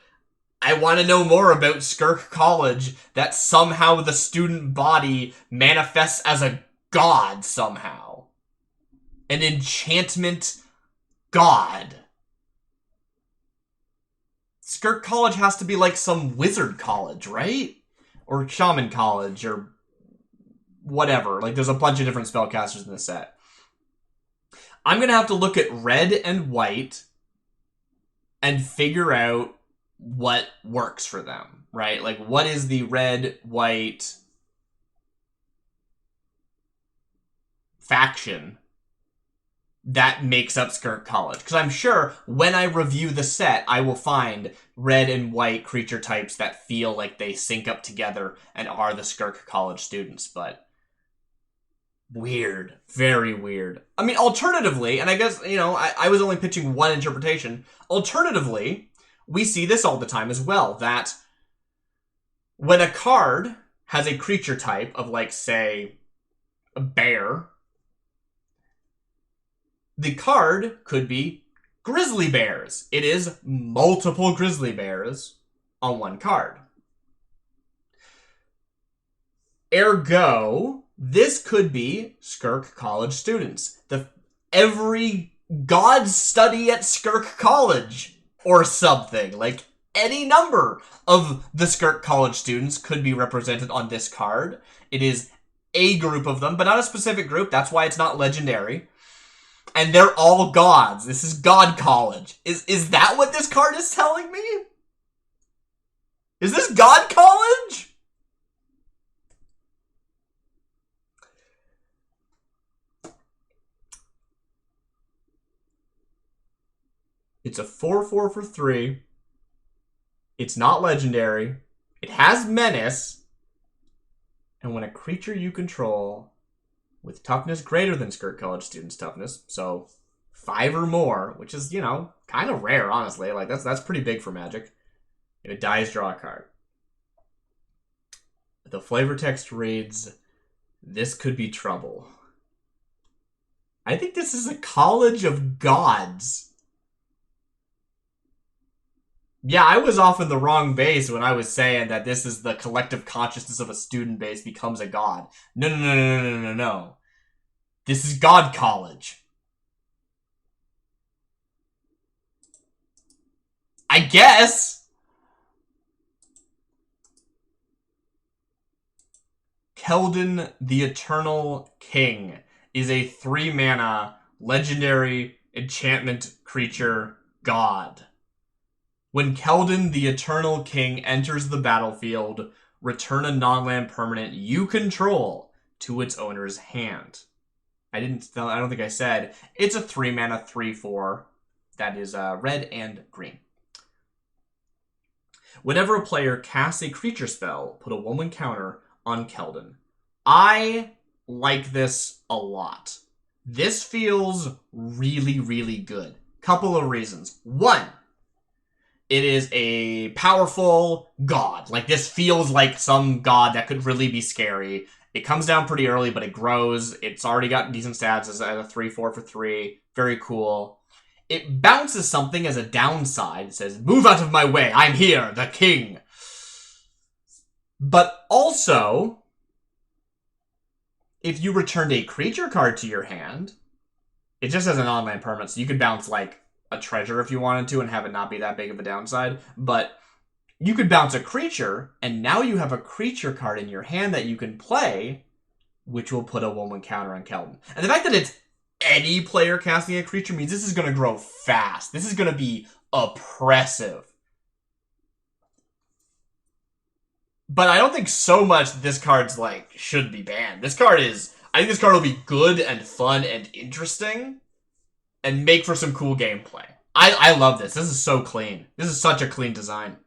I want to know more about Skirk College, that somehow the student body manifests as a god somehow. An enchantment god. Skirk College has to be like some wizard college, right? Or shaman college, or whatever. Like, there's a bunch of different spellcasters in this set. I'm going to have to look at red and white and figure out what works for them, right? Like, what is the red-white faction that makes up Skirk College? Because I'm sure when I review the set, I will find red and white creature types that feel like they sync up together and are the Skirk College students, but weird. Very weird. I mean, alternatively, and I guess, you know, I was only pitching one interpretation. Alternatively, we see this all the time as well, that when a card has a creature type of, like, say, a bear, the card could be grizzly bears. It is multiple grizzly bears on one card. Ergo, this could be Skirk College students. Every god study at Skirk College or something. Like, any number of the Skirk College students could be represented on this card. It is a group of them, but not a specific group. That's why it's not legendary. And they're all gods. This is God College. Is that what this card is telling me? Is this God College? It's a 4/4 for 3. It's not legendary. It has menace. And when a creature you control with toughness greater than Skirt College students' toughness, so 5 or more, which is, you know, kind of rare, honestly. Like, that's pretty big for Magic. If it dies, draw a card. The flavor text reads, "This could be trouble." I think this is a college of gods. Yeah, I was off in the wrong base when I was saying that this is the collective consciousness of a student base becomes a god. No, no, no, no, no, no, no. This is God College. I guess. Keldon the Eternal King is a 3-mana legendary enchantment creature god. When Keldon the Eternal King enters the battlefield, return a non-land permanent you control to its owner's hand. I don't think I said. It's a 3-mana 3/4 that is red and green. Whenever a player casts a creature spell, put a 1/1 counter on Keldon. I like this a lot. This feels really, really good. Couple of reasons. One, it is a powerful god. Like, this feels like some god that could really be scary. It comes down pretty early, but it grows. It's already got decent stats as a 3/4 for 3. Very cool. It bounces something as a downside. It says, "Move out of my way. I'm here, the king." But also, if you returned a creature card to your hand, it just has an online permanent, so you could bounce, like, a treasure if you wanted to and have it not be that big of a downside. But you could bounce a creature, and now you have a creature card in your hand that you can play, which will put a 1/1 counter on Keldon. And the fact that it's any player casting a creature means this is going to grow fast. This is going to be oppressive. But I don't think so much this card's, like, should be banned. This card is... I think this card will be good and fun and interesting and make for some cool gameplay. I love this. This is so clean. This is such a clean design.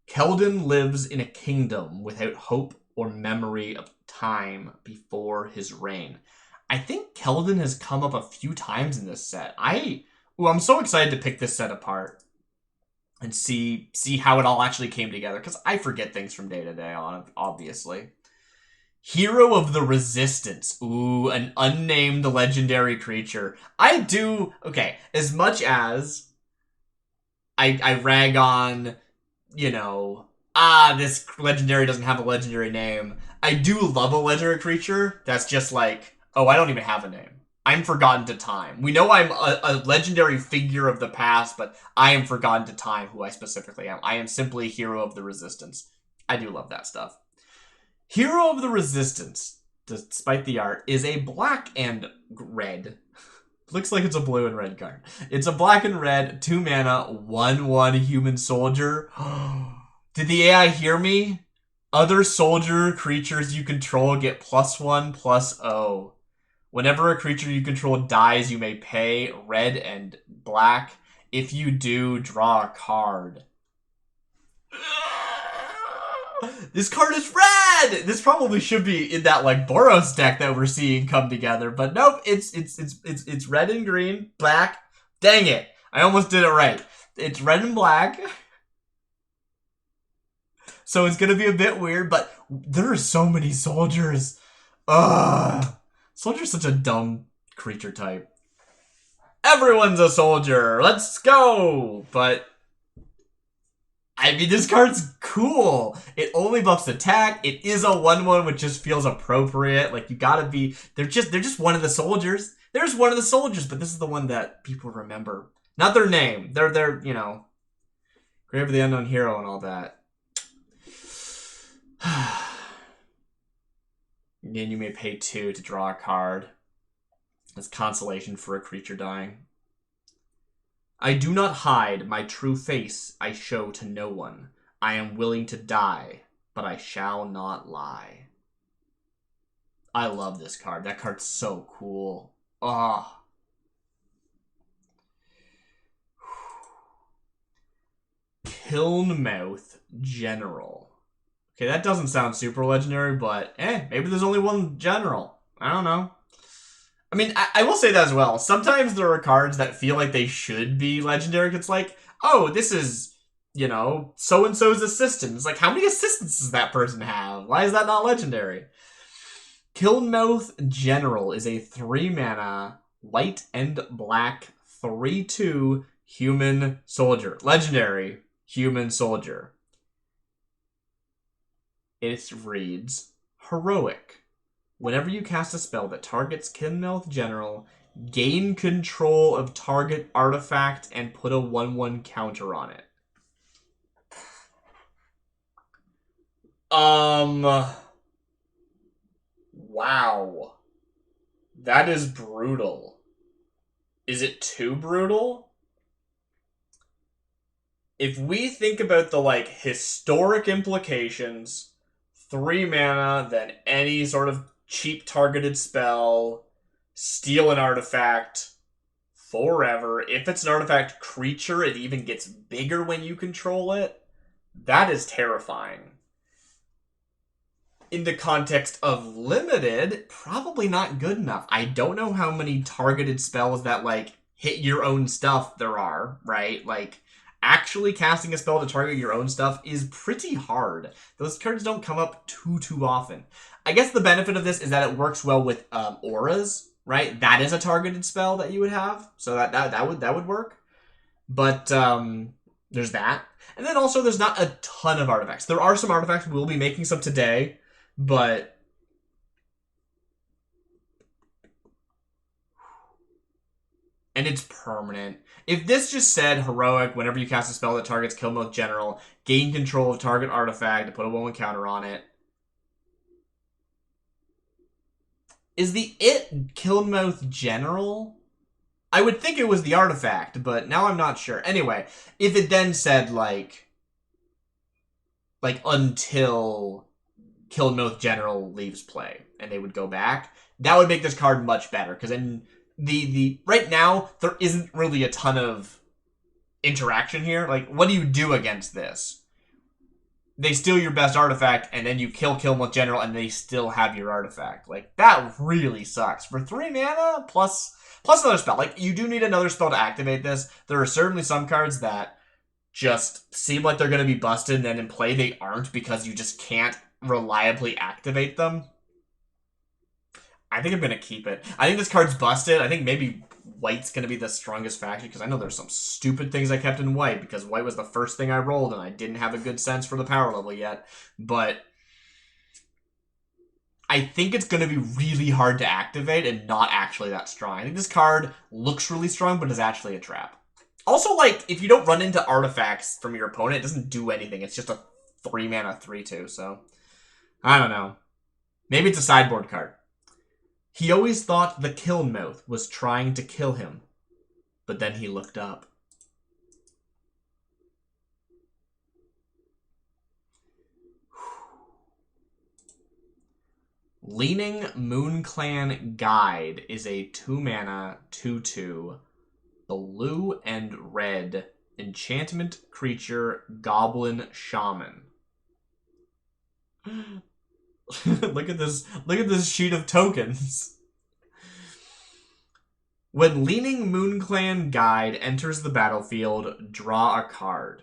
Keldon lives in a kingdom without hope or memory of time before his reign. I think Keldon has come up a few times in this set. I'm so excited to pick this set apart and see how it all actually came together, because I forget things from day to day, obviously. Hero of the Resistance. Ooh, an unnamed legendary creature. Okay, as much as I rag on, you know, this legendary doesn't have a legendary name, I do love a legendary creature that's just like, oh, I don't even have a name. I'm forgotten to time. We know I'm a legendary figure of the past, but I am forgotten to time who I specifically am. I am simply Hero of the Resistance. I do love that stuff. Hero of the Resistance, despite the art, is a black and red. Looks like it's a blue and red card. It's a black and red, 2-mana, 1/1 human soldier. Did the AI hear me? Other soldier creatures you control get +1/+0. Whenever a creature you control dies, you may pay red and black. If you do, draw a card. This card is red! This probably should be in that, like, Boros deck that we're seeing come together, but nope, it's red and green, black. Dang it. I almost did it right. It's red and black. So it's gonna be a bit weird, but there are so many soldiers. Ugh. Soldier's such a dumb creature type. Everyone's a soldier. Let's go. But I mean, this card's cool. It only buffs attack. It is a 1/1, which just feels appropriate. Like, you gotta be... They're just one of the soldiers. There's one of the soldiers, but this is the one that people remember. Not their name. They're you know, Grave of the Unknown Hero and all that. Then you may pay 2 to draw a card. As consolation for a creature dying. I do not hide my true face, I show to no one. I am willing to die, but I shall not lie. I love this card. That card's so cool. Ah. Kilnmouth General. Okay, that doesn't sound super legendary, but maybe there's only one general. I don't know. I mean, I will say that as well. Sometimes there are cards that feel like they should be legendary. It's like, oh, this is, you know, so-and-so's assistant. It's like, how many assistants does that person have? Why is that not legendary? Kilnmouth General is a 3-mana, white and black, 3/2 human soldier. Legendary human soldier. It reads, Heroic. Whenever you cast a spell that targets Kilnmouth General, gain control of target artifact and put a 1/1 counter on it. Wow. That is brutal. Is it too brutal? If we think about the, like, historic implications, 3 mana, then any sort of cheap targeted spell, steal an artifact forever. If it's an artifact creature, it even gets bigger when you control it. That is terrifying. In the context of limited, probably not good enough. I don't know how many targeted spells that, like, hit your own stuff there are, right? Like, actually casting a spell to target your own stuff is pretty hard. Those cards don't come up too often. I guess the benefit of this is that it works well with auras, right? That is a targeted spell that you would have, so that would work. But there's that. And then also there's not a ton of artifacts. There are some artifacts. We'll be making some today, but and it's permanent. If this just said heroic, whenever you cast a spell that targets Kilnmouth General, gain control of target artifact to put a 1/1 counter on it. Is the Kilnmouth General? I would think it was the artifact, but now I'm not sure. Anyway, if it then said, like until Kilnmouth General leaves play, and they would go back, that would make this card much better, because then the right now, there isn't really a ton of interaction here. Like, what do you do against this? They steal your best artifact, and then you kill Kilnmouth General, and they still have your artifact. Like, that really sucks. For 3 mana, plus another spell. Like, you do need another spell to activate this. There are certainly some cards that just seem like they're going to be busted, and then in play they aren't because you just can't reliably activate them. I think I'm going to keep it. I think this card's busted. I think maybe white's going to be the strongest faction, because I know there's some stupid things I kept in white, because white was the first thing I rolled, and I didn't have a good sense for the power level yet. But I think it's going to be really hard to activate and not actually that strong. I think this card looks really strong, but is actually a trap. Also, like, if you don't run into artifacts from your opponent, it doesn't do anything. It's just a 3 mana 3/2, so I don't know. Maybe it's a sideboard card. He always thought the Kilnmouth was trying to kill him, but then he looked up. Leaning Moonclan Guide is a 2 mana 2/2 blue and red enchantment creature goblin shaman. Look at this sheet of tokens. When Leaning Moonclan Guide enters the battlefield, draw a card.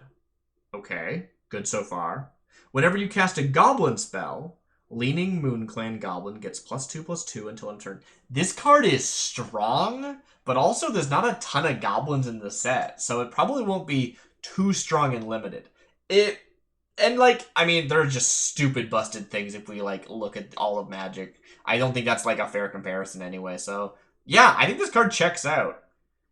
Okay, good so far. Whenever you cast a goblin spell, Leaning Moonclan Goblin gets +2/+2 until end turn. This card is strong, but also there's not a ton of goblins in the set, so it probably won't be too strong and limited. And, like, I mean, they're just stupid busted things if we, like, look at all of Magic. I don't think that's, like, a fair comparison anyway, so yeah, I think this card checks out.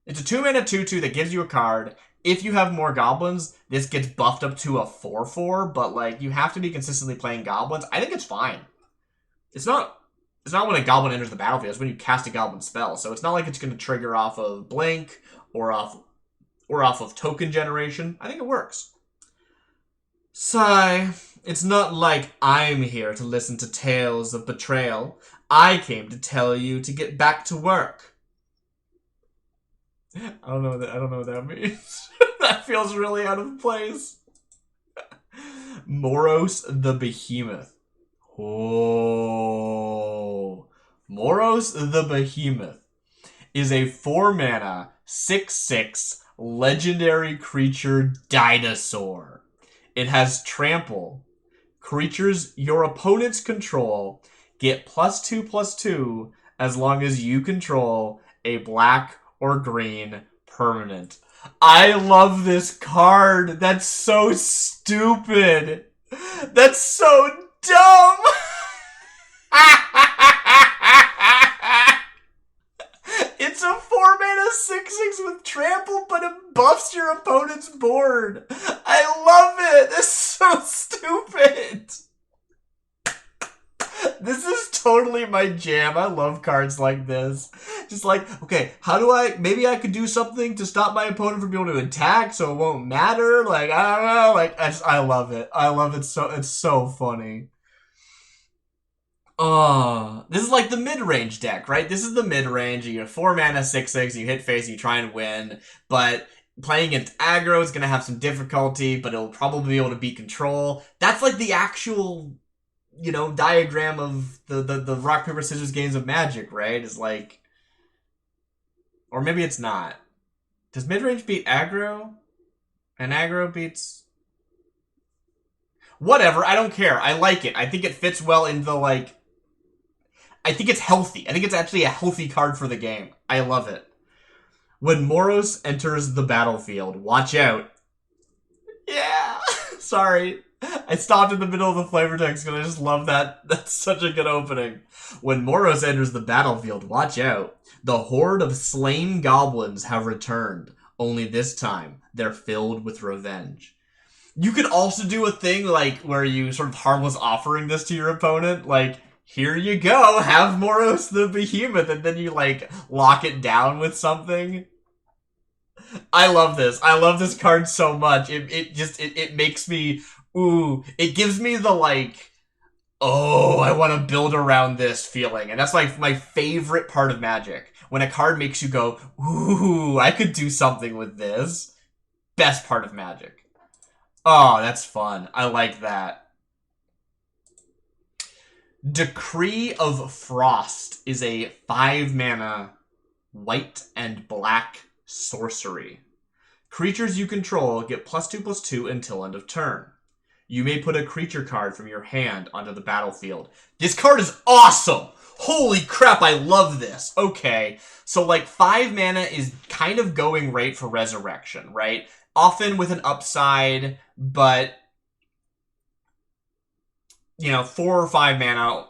It's a 2 mana 2/2 that gives you a card. If you have more goblins, this gets buffed up to a 4/4, but, like, you have to be consistently playing goblins. I think it's fine. It's not when a goblin enters the battlefield, it's when you cast a goblin spell, so it's not like it's going to trigger off of Blink or off of token generation. I think it works. Sigh. It's not like I'm here to listen to tales of betrayal. I came to tell you to get back to work. I don't know what that means. That feels really out of place. Moros the Behemoth. Oh. Moros the Behemoth is a 4-mana, 6/6 legendary creature dinosaur. It has trample. Creatures your opponents control get +2/+2 as long as you control a black or green permanent. I love this card. That's so stupid. That's so dumb. It's a 4-mana 6/6 with trample, but it buffs your opponent's board. I love it. This is so stupid. This is totally my jam. I love cards like this. Just like, okay, how do maybe I could do something to stop my opponent from being able to attack so it won't matter? Like, I don't know. Like, I love it. I love it so, it's so funny. Oh, this is like the mid-range deck, right? This is the mid-range. You get 4-mana, 6/6, you hit face, you try and win, but playing against aggro is going to have some difficulty, but it'll probably be able to beat control. That's like the actual, you know, diagram of the rock, paper, scissors games of Magic, right? Is like, or maybe it's not. Does mid-range beat aggro? And aggro beats... Whatever, I don't care. I like it. I think it fits well in the, like... I think it's healthy. I think it's actually a healthy card for the game. I love it. When Moros enters the battlefield, watch out. Yeah. Sorry. I stopped in the middle of the flavor text because I just love that. That's such a good opening. When Moros enters the battlefield, watch out. The horde of slain goblins have returned. Only this time, they're filled with revenge. You could also do a thing like where you sort of harmless offering this to your opponent, like, here you go, have Moros the Behemoth, and then you, like, lock it down with something. I love this. I love this card so much. It makes me, ooh, it gives me the, like, oh, I want to build around this feeling. And that's, like, my favorite part of Magic. When a card makes you go, ooh, I could do something with this. Best part of Magic. Oh, that's fun. I like that. Decree of Frost is a 5-mana white and black sorcery. Creatures you control get +2/+2 until end of turn. You may put a creature card from your hand onto the battlefield. This card is awesome! Holy crap, I love this! Okay, so like 5 mana is kind of going right for Resurrection, right? Often with an upside, but... you know, 4 or 5 mana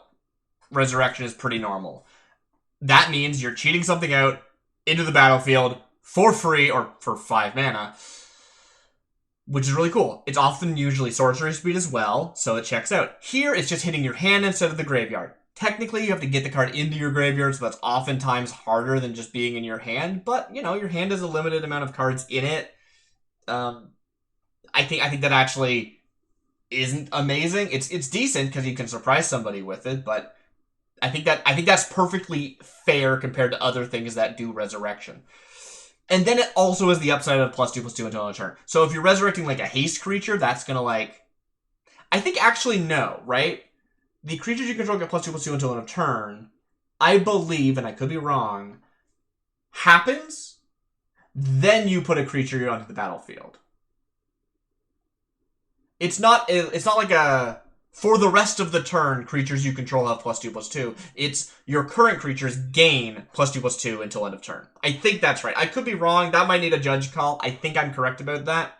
Resurrection is pretty normal. That means you're cheating something out into the battlefield for free, or for 5 mana, which is really cool. It's often usually sorcery speed as well, so it checks out. Here, it's just hitting your hand instead of the graveyard. Technically, you have to get the card into your graveyard, so that's oftentimes harder than just being in your hand, but, you know, your hand has a limited amount of cards in it. I think that actually isn't amazing. It's decent because you can surprise somebody with it, but I think that's perfectly fair compared to other things that do Resurrection. And then it also has the upside of +2/+2 until end of turn. So if you're resurrecting like a haste creature, that's gonna like, I think actually no, right? The creatures you control get +2/+2 until end of turn. I believe, and I could be wrong, happens, then you put a creature onto the battlefield. It's not like a, for the rest of the turn, creatures you control have +2/+2. It's your current creatures gain +2/+2 until end of turn. I think that's right. I could be wrong. That might need a judge call. I think I'm correct about that.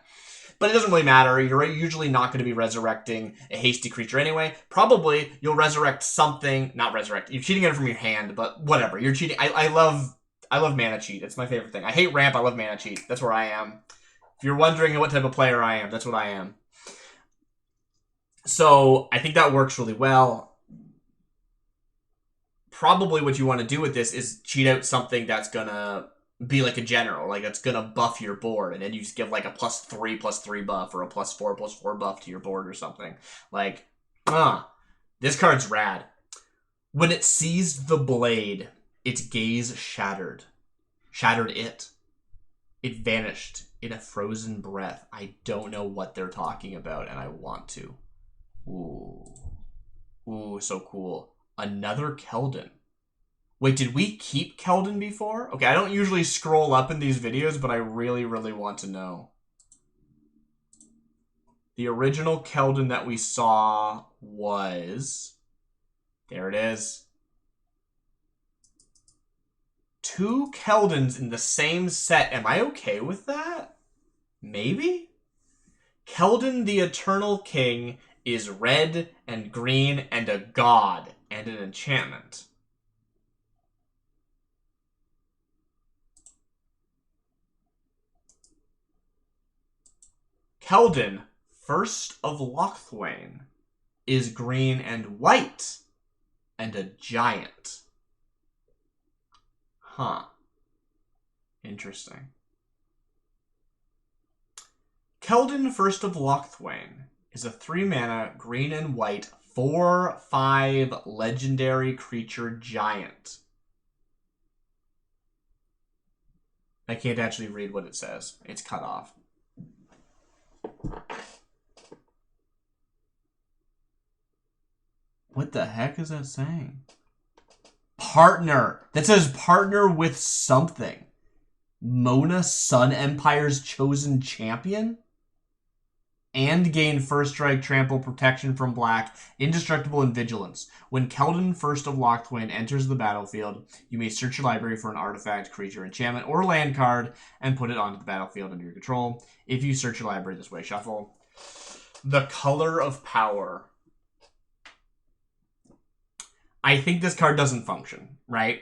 But it doesn't really matter. You're usually not going to be resurrecting a hasty creature anyway. Probably you'll resurrect something. Not resurrect. You're cheating it from your hand, but whatever. You're cheating. I love mana cheat. It's my favorite thing. I hate ramp. I love mana cheat. That's where I am. If you're wondering what type of player I am, that's what I am. So I think that works really well. Probably what you want to do with this is cheat out something that's going to be like a general, like that's going to buff your board, and then you just give like a +3/+3 buff or a +4/+4 buff to your board or something. Like, this card's rad. When it seized the blade, its gaze shattered. Shattered it. It vanished in a frozen breath. I don't know what they're talking about, and I want to. Ooh. Ooh, so cool. Another Keldon. Wait, did we keep Keldon before? Okay, I don't usually scroll up in these videos, but I really, really want to know. The original Keldon that we saw was... There it is. 2 Keldons in the same set. Am I okay with that? Maybe? Keldon the Eternal King is red and green and a god and an enchantment. Keldon, First of Lochthwain, is green and white and a giant. Huh. Interesting. Keldon, First of Lochthwain, is a 3-mana, green and white, 4/5 legendary creature giant. I can't actually read what it says. It's cut off. What the heck is that saying? Partner. That says partner with something. Mona Sun Empire's chosen champion? And gain first strike, trample, protection from black, indestructible, and vigilance. When Keldon, First of Lochthwain, enters the battlefield, you may search your library for an artifact, creature, enchantment, or land card and put it onto the battlefield under your control. If you search your library this way, shuffle. The Color of Power. I think this card doesn't function, right?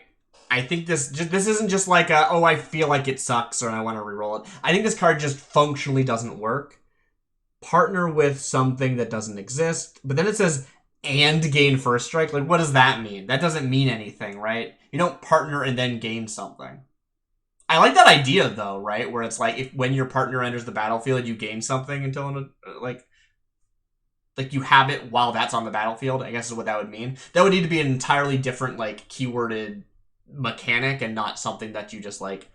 I think this isn't just like a, oh, I feel like it sucks or I want to reroll it. I think this card just functionally doesn't work. Partner with something that doesn't exist, but then it says, and gain first strike. Like, what does that mean? That doesn't mean anything, right? You don't partner and then gain something. I like that idea, though, right? Where it's like, if when your partner enters the battlefield, you gain something until, like you have it while that's on the battlefield, I guess is what that would mean. That would need to be an entirely different, like, keyworded mechanic and not something that you just, like,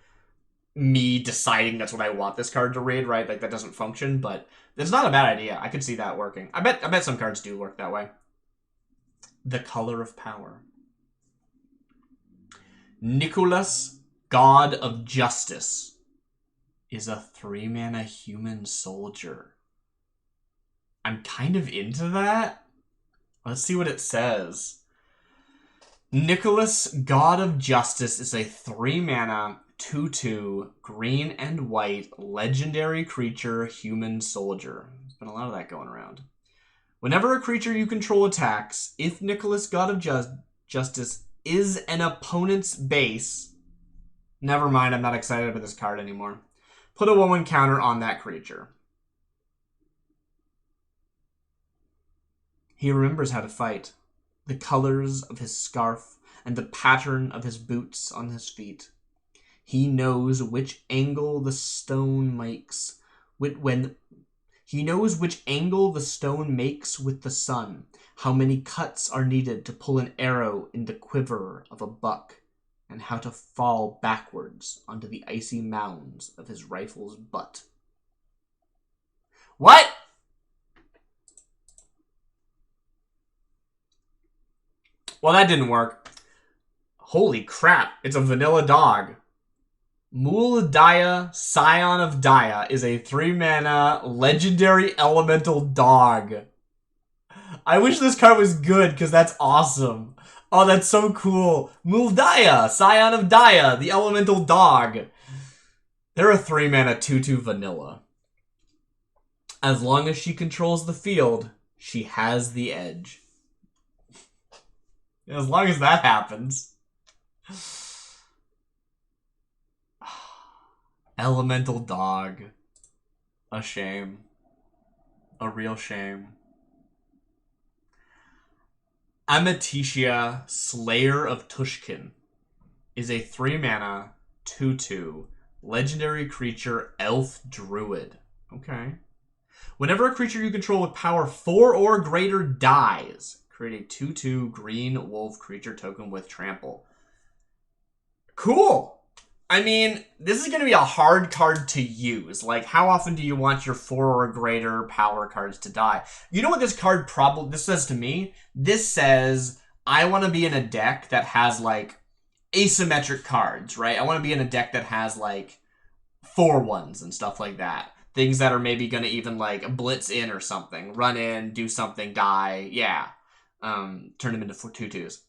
me deciding that's what I want this card to read, right? Like, that doesn't function, but it's not a bad idea. I could see that working. I bet some cards do work that way. The Color of Power. Nicholas, God of Justice, is a 3-mana human soldier. I'm kind of into that. Let's see what it says. Nicholas, God of Justice, is a 3-mana, 2/2, green and white, legendary creature, human soldier. There's been a lot of that going around. Whenever a creature you control attacks, if Nicholas, God of Justice, is an opponent's base... Never mind, I'm not excited about this card anymore. Put a 1/1 counter on that creature. He remembers how to fight, the colors of his scarf, and the pattern of his boots on his feet. He knows which angle the stone makes he knows which angle the stone makes with the sun, how many cuts are needed to pull an arrow in the quiver of a buck, and how to fall backwards onto the icy mounds of his rifle's butt. What? Well, that didn't work. Holy crap, it's a vanilla dog. Muladaya, Scion of Daya, is a 3-mana legendary elemental dog. I wish this card was good, because that's awesome. Oh, that's so cool. Muladaya, Scion of Daya, the elemental dog. They're a 3-mana 2/2 vanilla. As long as she controls the field, she has the edge. As long as that happens. Elemental dog. A shame. A real shame. Amethysia, Slayer of Tushkin, is a 3-mana, 2/2, legendary creature, elf druid. Okay. Whenever a creature you control with power 4 or greater dies, create a 2/2 green wolf creature token with trample. Cool! I mean, this is going to be a hard card to use. Like, how often do you want your 4 or greater power cards to die? You know what this card this says to me? This says, I want to be in a deck that has, like, asymmetric cards, right? I want to be in a deck that has, like, 4/1s and stuff like that. Things that are maybe going to even, like, blitz in or something. Run in, do something, die. Yeah. Turn them into 2/2s.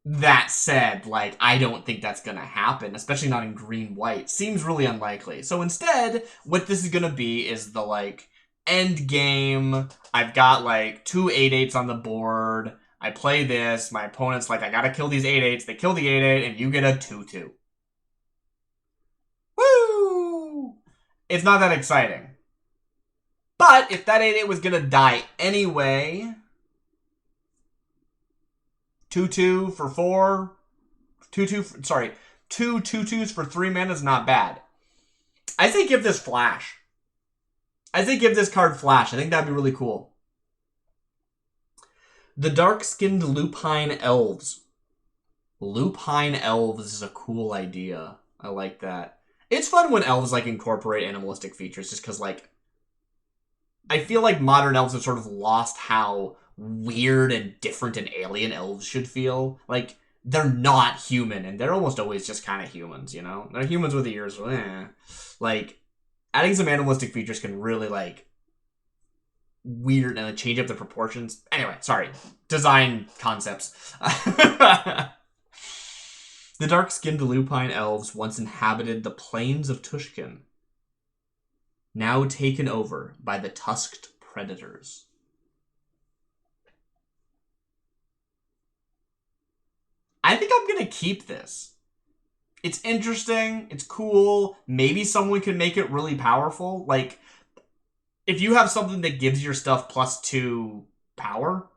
That said, like, I don't think that's gonna happen, especially not in green-white. Seems really unlikely. So instead, what this is gonna be is the, like, end game. I've got, like, 2 8/8s on the board. I play this. My opponent's like, I gotta kill these 8/8s. They kill the 8/8, and you get a 2/2. Woo! It's not that exciting. But if that 8/8 was gonna die anyway... 2/2 for 4. 2/2, sorry. 2 2/2s for 3 mana is not bad. I say give this Flash. I say give this card Flash. I think that'd be really cool. The Dark-Skinned Lupine Elves. Lupine Elves is a cool idea. I like that. It's fun when elves, like, incorporate animalistic features, just because, like, I feel like modern elves have sort of lost how weird and different and alien elves should feel. Like, they're not human, and they're almost always just kind of humans, you know? They're humans with ears, Like, adding some animalistic features can really, like, weird and change up the proportions. Anyway, sorry. Design concepts. The dark-skinned lupine elves once inhabited the plains of Tushkin, now taken over by the tusked predators. I think I'm going to keep this. It's interesting. It's cool. Maybe someone can make it really powerful. Like, if you have something that gives your stuff +2 power,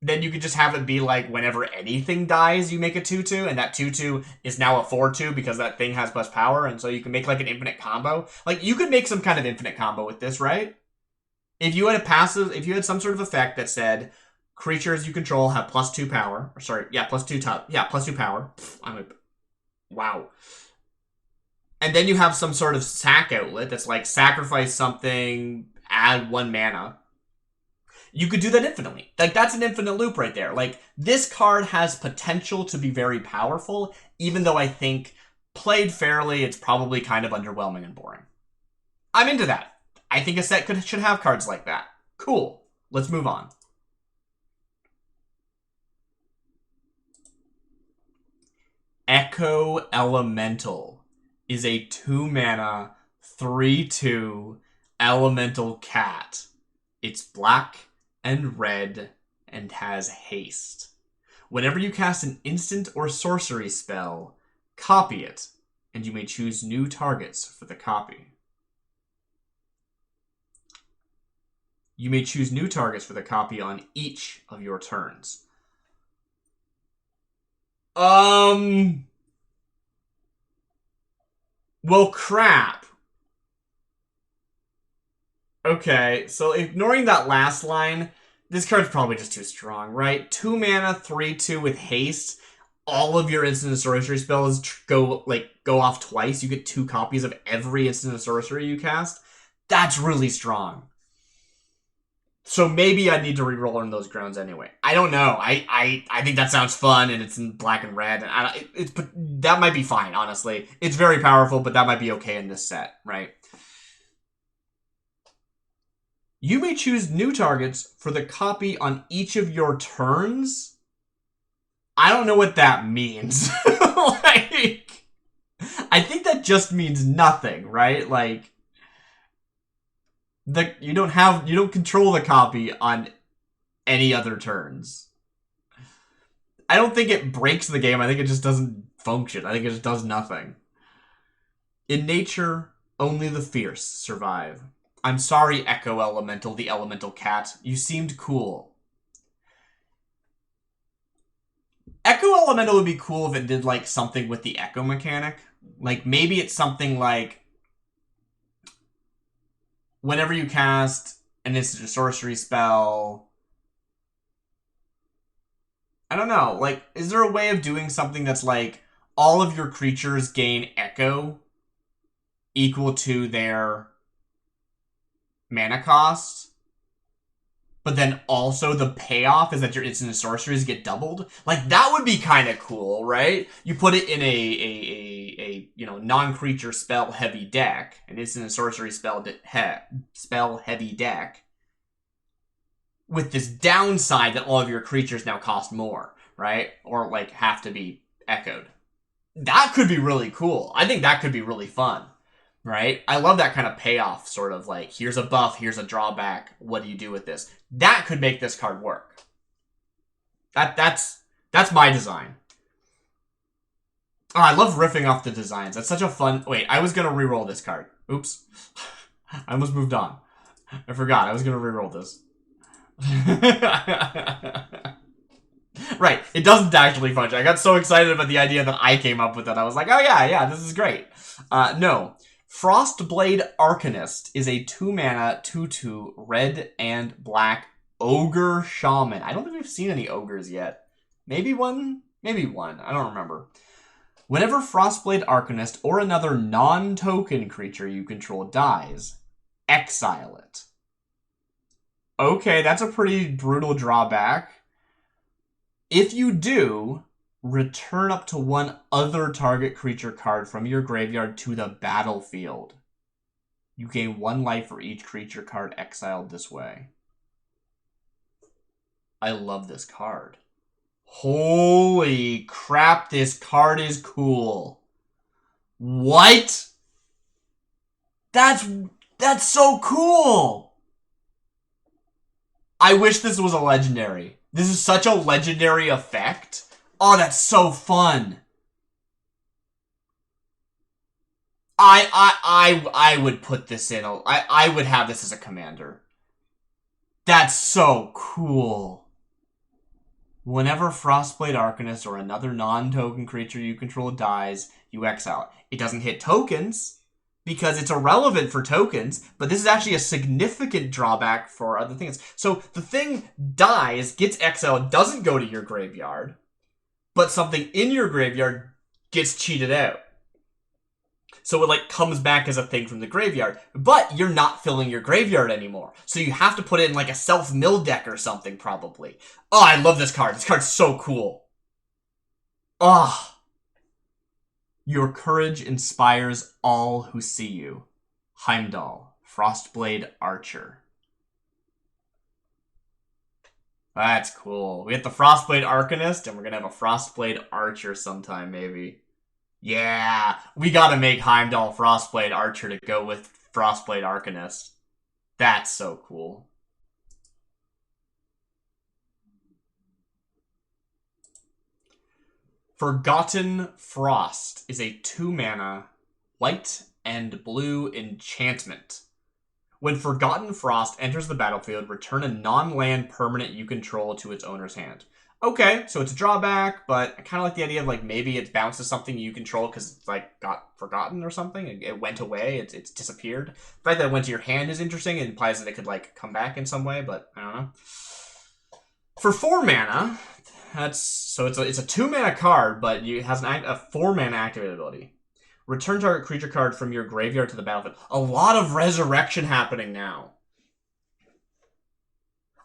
then you could just have it be like whenever anything dies, you make a 2/2, and that 2/2 is now a 4/2 because that thing has plus power, and so you can make like an infinite combo. Like, you could make some kind of infinite combo with this, right? If you had a passive, if you had some sort of effect that said creatures you control have +2 power, or sorry, yeah, +2 power. Wow. And then you have some sort of sack outlet that's like sacrifice something, add 1 mana. You could do that infinitely. Like, that's an infinite loop right there. Like, this card has potential to be very powerful, even though I think, played fairly, it's probably kind of underwhelming and boring. I'm into that. I think a set should have cards like that. Cool. Let's move on. Echo Elemental is a 2-mana, 3/2 elemental cat. It's black and red and has haste. Whenever you cast an instant or sorcery spell, copy it, and you may choose new targets for the copy. You may choose new targets for the copy on each of your turns. Well, crap. Okay, so ignoring that last line, this card's probably just too strong, right? 2 mana, 3/2 with haste. All of your instant and sorcery spells go off twice. You get 2 copies of every instant and sorcery you cast. That's really strong. So maybe I need to reroll on those grounds anyway. I don't know. I think that sounds fun, and it's in black and red. And that might be fine, honestly. It's very powerful, but that might be okay in this set, right? You may choose new targets for the copy on each of your turns. I don't know what that means. Like, I think that just means nothing, right? Like, you don't control the copy on any other turns. I don't think it breaks the game. I think it just doesn't function. I think it just does nothing. In nature, only the fierce survive. I'm sorry, Echo Elemental, the elemental cat. You seemed cool. Echo Elemental would be cool if it did, like, something with the Echo mechanic. Like, maybe it's something like, whenever you cast an instant sorcery spell, I don't know. Like, is there a way of doing something that's like all of your creatures gain echo equal to their mana cost? But then also the payoff is that your instant sorceries get doubled. Like, that would be kind of cool, right? You put it in a non-creature spell heavy deck, an instant sorcery spell heavy deck, with this downside that all of your creatures now cost more, right? Or like have to be echoed. That could be really cool. I think that could be really fun. Right? I love that kind of payoff, sort of like, here's a buff, here's a drawback, what do you do with this? That could make this card work. That's my design. Oh, I love riffing off the designs. That's such a fun... Wait, I was going to reroll this card. Oops. I almost moved on. I forgot, I was going to reroll this. Right, it doesn't actually function. I got so excited about the idea that I came up with it. I was like, oh yeah, this is great. No. Frostblade Arcanist is a 2-mana, 2/2, red and black ogre shaman. I don't think we've seen any ogres yet. Maybe one? Maybe one. I don't remember. Whenever Frostblade Arcanist or another non-token creature you control dies, exile it. Okay, that's a pretty brutal drawback. If you do, return up to one other target creature card from your graveyard to the battlefield. You gain 1 life for each creature card exiled this way. I love this card. Holy crap, this card is cool. What? That's so cool. I wish this was a legendary. This is such a legendary effect. Oh, that's so fun. I would put this in. I would have this as a commander. That's so cool. Whenever Frostblade Arcanist or another non-token creature you control dies, you exile it. It doesn't hit tokens because it's irrelevant for tokens, but this is actually a significant drawback for other things. So the thing dies, gets exiled, doesn't go to your graveyard, but something in your graveyard gets cheated out. So it like comes back as a thing from the graveyard, but you're not filling your graveyard anymore. So you have to put it in like a self-mill deck or something probably. Oh, I love this card. This card's so cool. Oh. Your courage inspires all who see you. Heimdall, Frostblade Archer. That's cool. We get the Frostblade Arcanist, and we're gonna have a Frostblade Archer sometime, maybe. Yeah, we gotta make Heimdall Frostblade Archer to go with Frostblade Arcanist. That's so cool. Forgotten Frost is a 2-mana, white and blue enchantment. When Forgotten Frost enters the battlefield, return a non-land permanent you control to its owner's hand. Okay, so it's a drawback, but I kind of like the idea of like maybe it bounces something you control because it's like got forgotten or something. It went away, it's disappeared. The fact that it went to your hand is interesting. It implies that it could like come back in some way, but I don't know. For 4 mana... it's a 2-mana card, but it has a 4-mana activated ability. Return target creature card from your graveyard to the battlefield. A lot of resurrection happening now.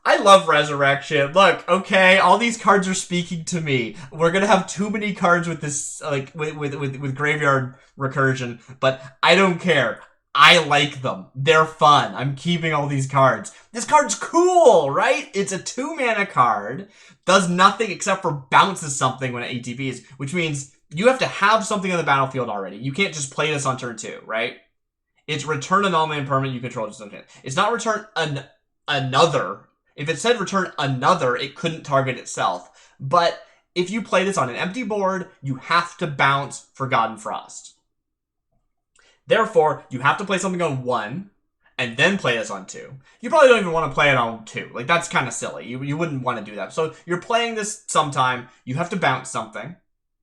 I love resurrection. Look, okay, all these cards are speaking to me. We're gonna have too many cards with this, like with graveyard recursion, but I don't care. I like them. They're fun. I'm keeping all these cards. This card's cool, right? It's a 2-mana card. Does nothing except for bounces something when it ATBs, which means you have to have something on the battlefield already. You can't just play this on turn 2, right? It's return a non-land permanent you control. It's not return another. If it said return another, it couldn't target itself. But if you play this on an empty board, you have to bounce Forgotten Frost. Therefore, you have to play something on 1, and then play this on 2. You probably don't even want to play it on 2. Like, that's kind of silly. You wouldn't want to do that. So, you're playing this sometime. You have to bounce something.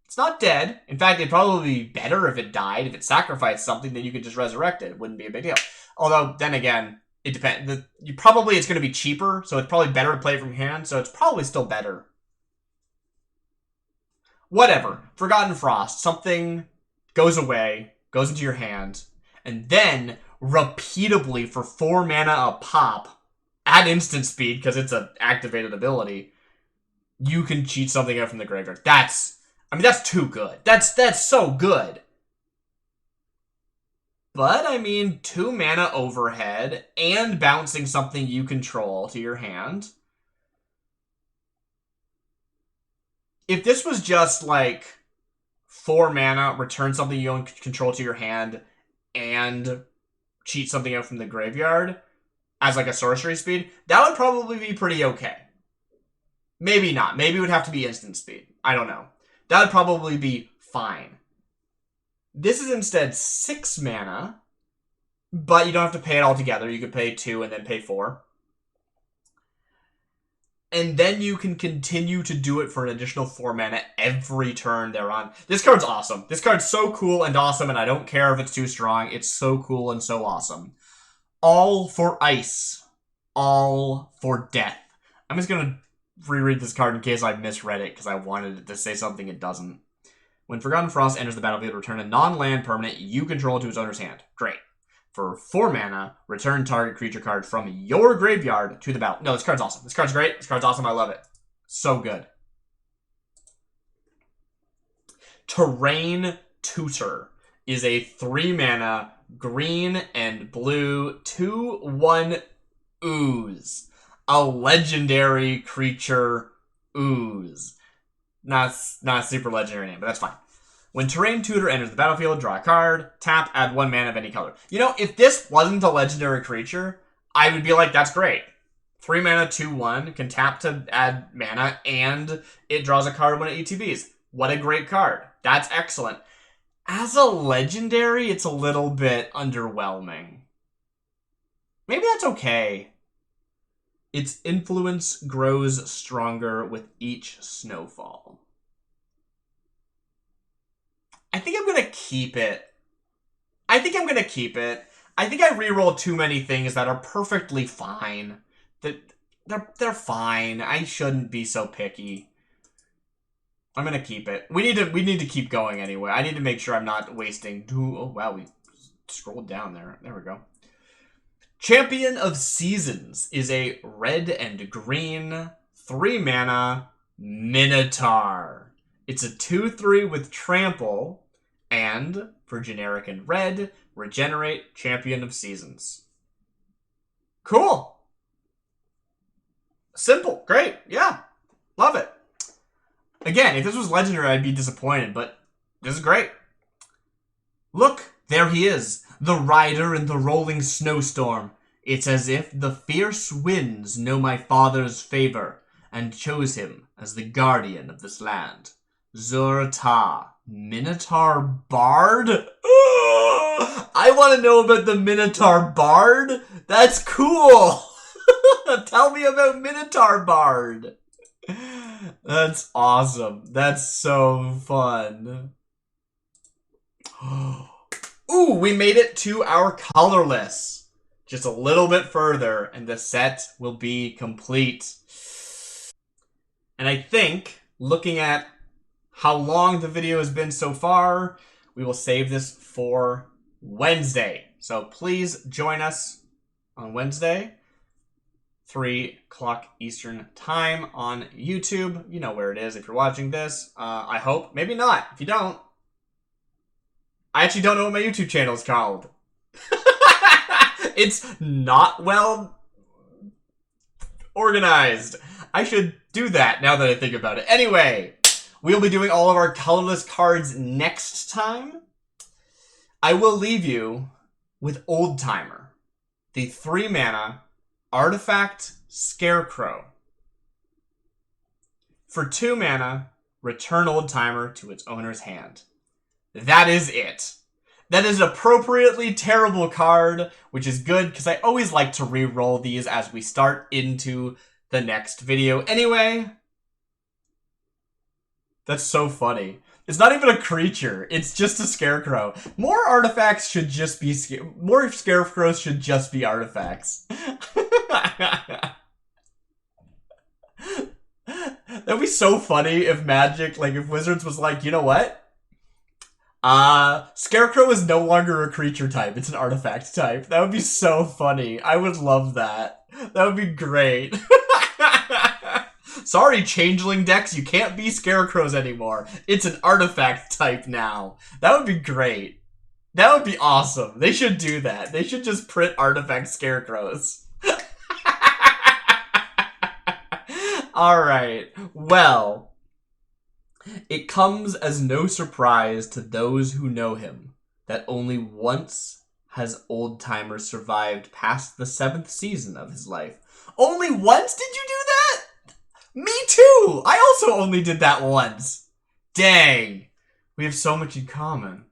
It's not dead. In fact, it'd probably be better if it died. If it sacrificed something, then you could just resurrect it. It wouldn't be a big deal. Although, then again, it depends. It's going to be cheaper, so it's probably better to play it from hand. So, it's probably still better. Whatever. Forgotten Frost. Something goes away, goes into your hand, and then repeatably for 4 mana a pop, at instant speed, because it's an activated ability, you can cheat something out from the graveyard. That's too good. That's so good. But, I mean, 2 mana overhead and bouncing something you control to your hand. If this was just, like, 4 mana, return something you don't control to your hand, and cheat something out from the graveyard as, like, a sorcery speed, that would probably be pretty okay. Maybe not. Maybe it would have to be instant speed. I don't know. That would probably be fine. This is instead 6 mana, but you don't have to pay it all together. You could pay 2 and then pay 4. And then you can continue to do it for an additional 4 mana every turn they're on. This card's awesome. This card's so cool and awesome, and I don't care if it's too strong. It's so cool and so awesome. All for ice. All for death. I'm just going to reread this card in case I misread it, because I wanted it to say something it doesn't. When Forgotten Frost enters the battlefield, return a non-land permanent you control to its owner's hand. Great. For 4 mana, return target creature card from your graveyard to the battle. No, this card's awesome. This card's great. This card's awesome. I love it. So good. Terrain Tutor is a 3 mana, green and blue, 2/1 ooze. A legendary creature ooze. Not a super legendary name, but that's fine. When Terrain Tutor enters the battlefield, draw a card, tap, add 1 mana of any color. You know, if this wasn't a legendary creature, I would be like, that's great. 3 mana, 2/1, can tap to add mana, and it draws a card when it ETBs. What a great card. That's excellent. As a legendary, it's a little bit underwhelming. Maybe that's okay. Its influence grows stronger with each snowfall. I think I'm going to keep it. I think I reroll too many things that are perfectly fine. They're fine. I shouldn't be so picky. I'm going to keep it. We need to keep going anyway. I need to make sure I'm not wasting... Oh, wow, we scrolled down there. There we go. Champion of Seasons is a red and green 3 mana Minotaur. It's a 2/3 with trample, and for generic and red, regenerate Champion of Seasons. Cool. Simple. Great. Yeah. Love it. Again, if this was legendary, I'd be disappointed, but this is great. Look, there he is, the rider in the rolling snowstorm. It's as if the fierce winds know my father's favor and chose him as the guardian of this land. Zur-Ta, Minotaur Bard? I want to know about the Minotaur Bard. That's cool. Tell me about Minotaur Bard. That's awesome. That's so fun. Ooh, we made it to our colorless. Just a little bit further, and the set will be complete. And I think, looking at how long the video has been so far, we will save this for Wednesday. So please join us on Wednesday, 3 o'clock Eastern time on YouTube. You know where it is if you're watching this. I hope. Maybe not. If you don't, I actually don't know what my YouTube channel is called. It's not well organized. I should do that now that I think about it. Anyway, we'll be doing all of our colorless cards next time. I will leave you with Old Timer, the 3 mana Artifact Scarecrow. For 2 mana, return Old Timer to its owner's hand. That is it. That is an appropriately terrible card, which is good because I always like to re-roll these as we start into the next video. Anyway, that's so funny. It's not even a creature. It's just a scarecrow. More artifacts should just be... More scarecrows should just be artifacts. That'd be so funny if Magic, like if Wizards was like, you know what? Scarecrow is no longer a creature type. It's an artifact type. That would be so funny. I would love that. That would be great. Sorry, changeling decks, you can't be scarecrows anymore. It's an artifact type now. That would be great. That would be awesome. They should do that. They should just print artifact scarecrows. Alright, well... It comes as no surprise to those who know him that only once has Old-Timer survived past the 7th season of his life. Only once did you do that? Me too! I also only did that once. Dang. We have so much in common.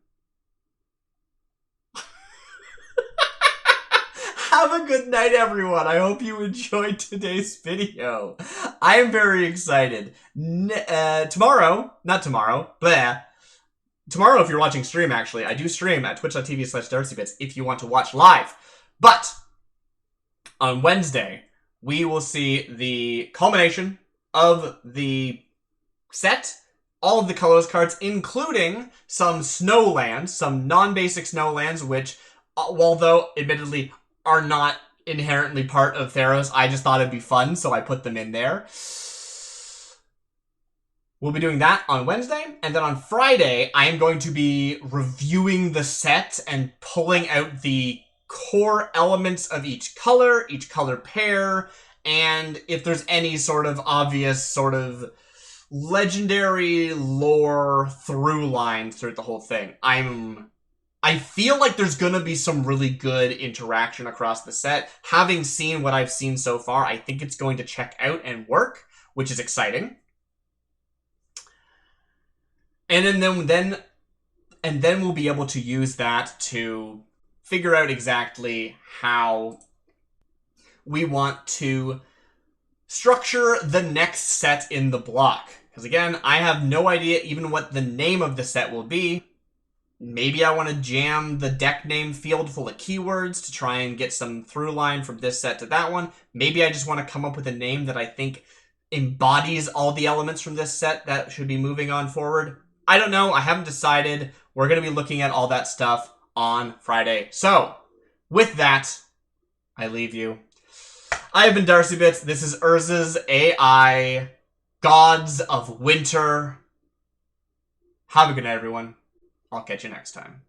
Have a good night, everyone. I hope you enjoyed today's video. I am very excited. Tomorrow, tomorrow, if you're watching stream, actually, I do stream at twitch.tv/DarcyBits if you want to watch live. But on Wednesday, we will see the culmination of the set, all of the colors cards, including some snowlands, some non-basic snowlands, which, although admittedly are not inherently part of Theros, I just thought it'd be fun, so I put them in there. We'll be doing that on Wednesday, and then on Friday, I am going to be reviewing the set and pulling out the core elements of each color pair, and if there's any sort of obvious sort of legendary lore through lines throughout the whole thing. I feel like there's gonna be some really good interaction across the set. Having seen what I've seen so far, I think it's going to check out and work, which is exciting. And then we'll be able to use that to figure out exactly how we want to structure the next set in the block. Because again, I have no idea even what the name of the set will be. Maybe I want to jam the deck name field full of keywords to try and get some through line from this set to that one. Maybe I just want to come up with a name that I think embodies all the elements from this set that should be moving on forward. I don't know. I haven't decided. We're going to be looking at all that stuff on Friday. So, with that, I leave you. I have been DarcyBits. This is Urza's AI, Gods of Winter. Have a good night, everyone. I'll catch you next time.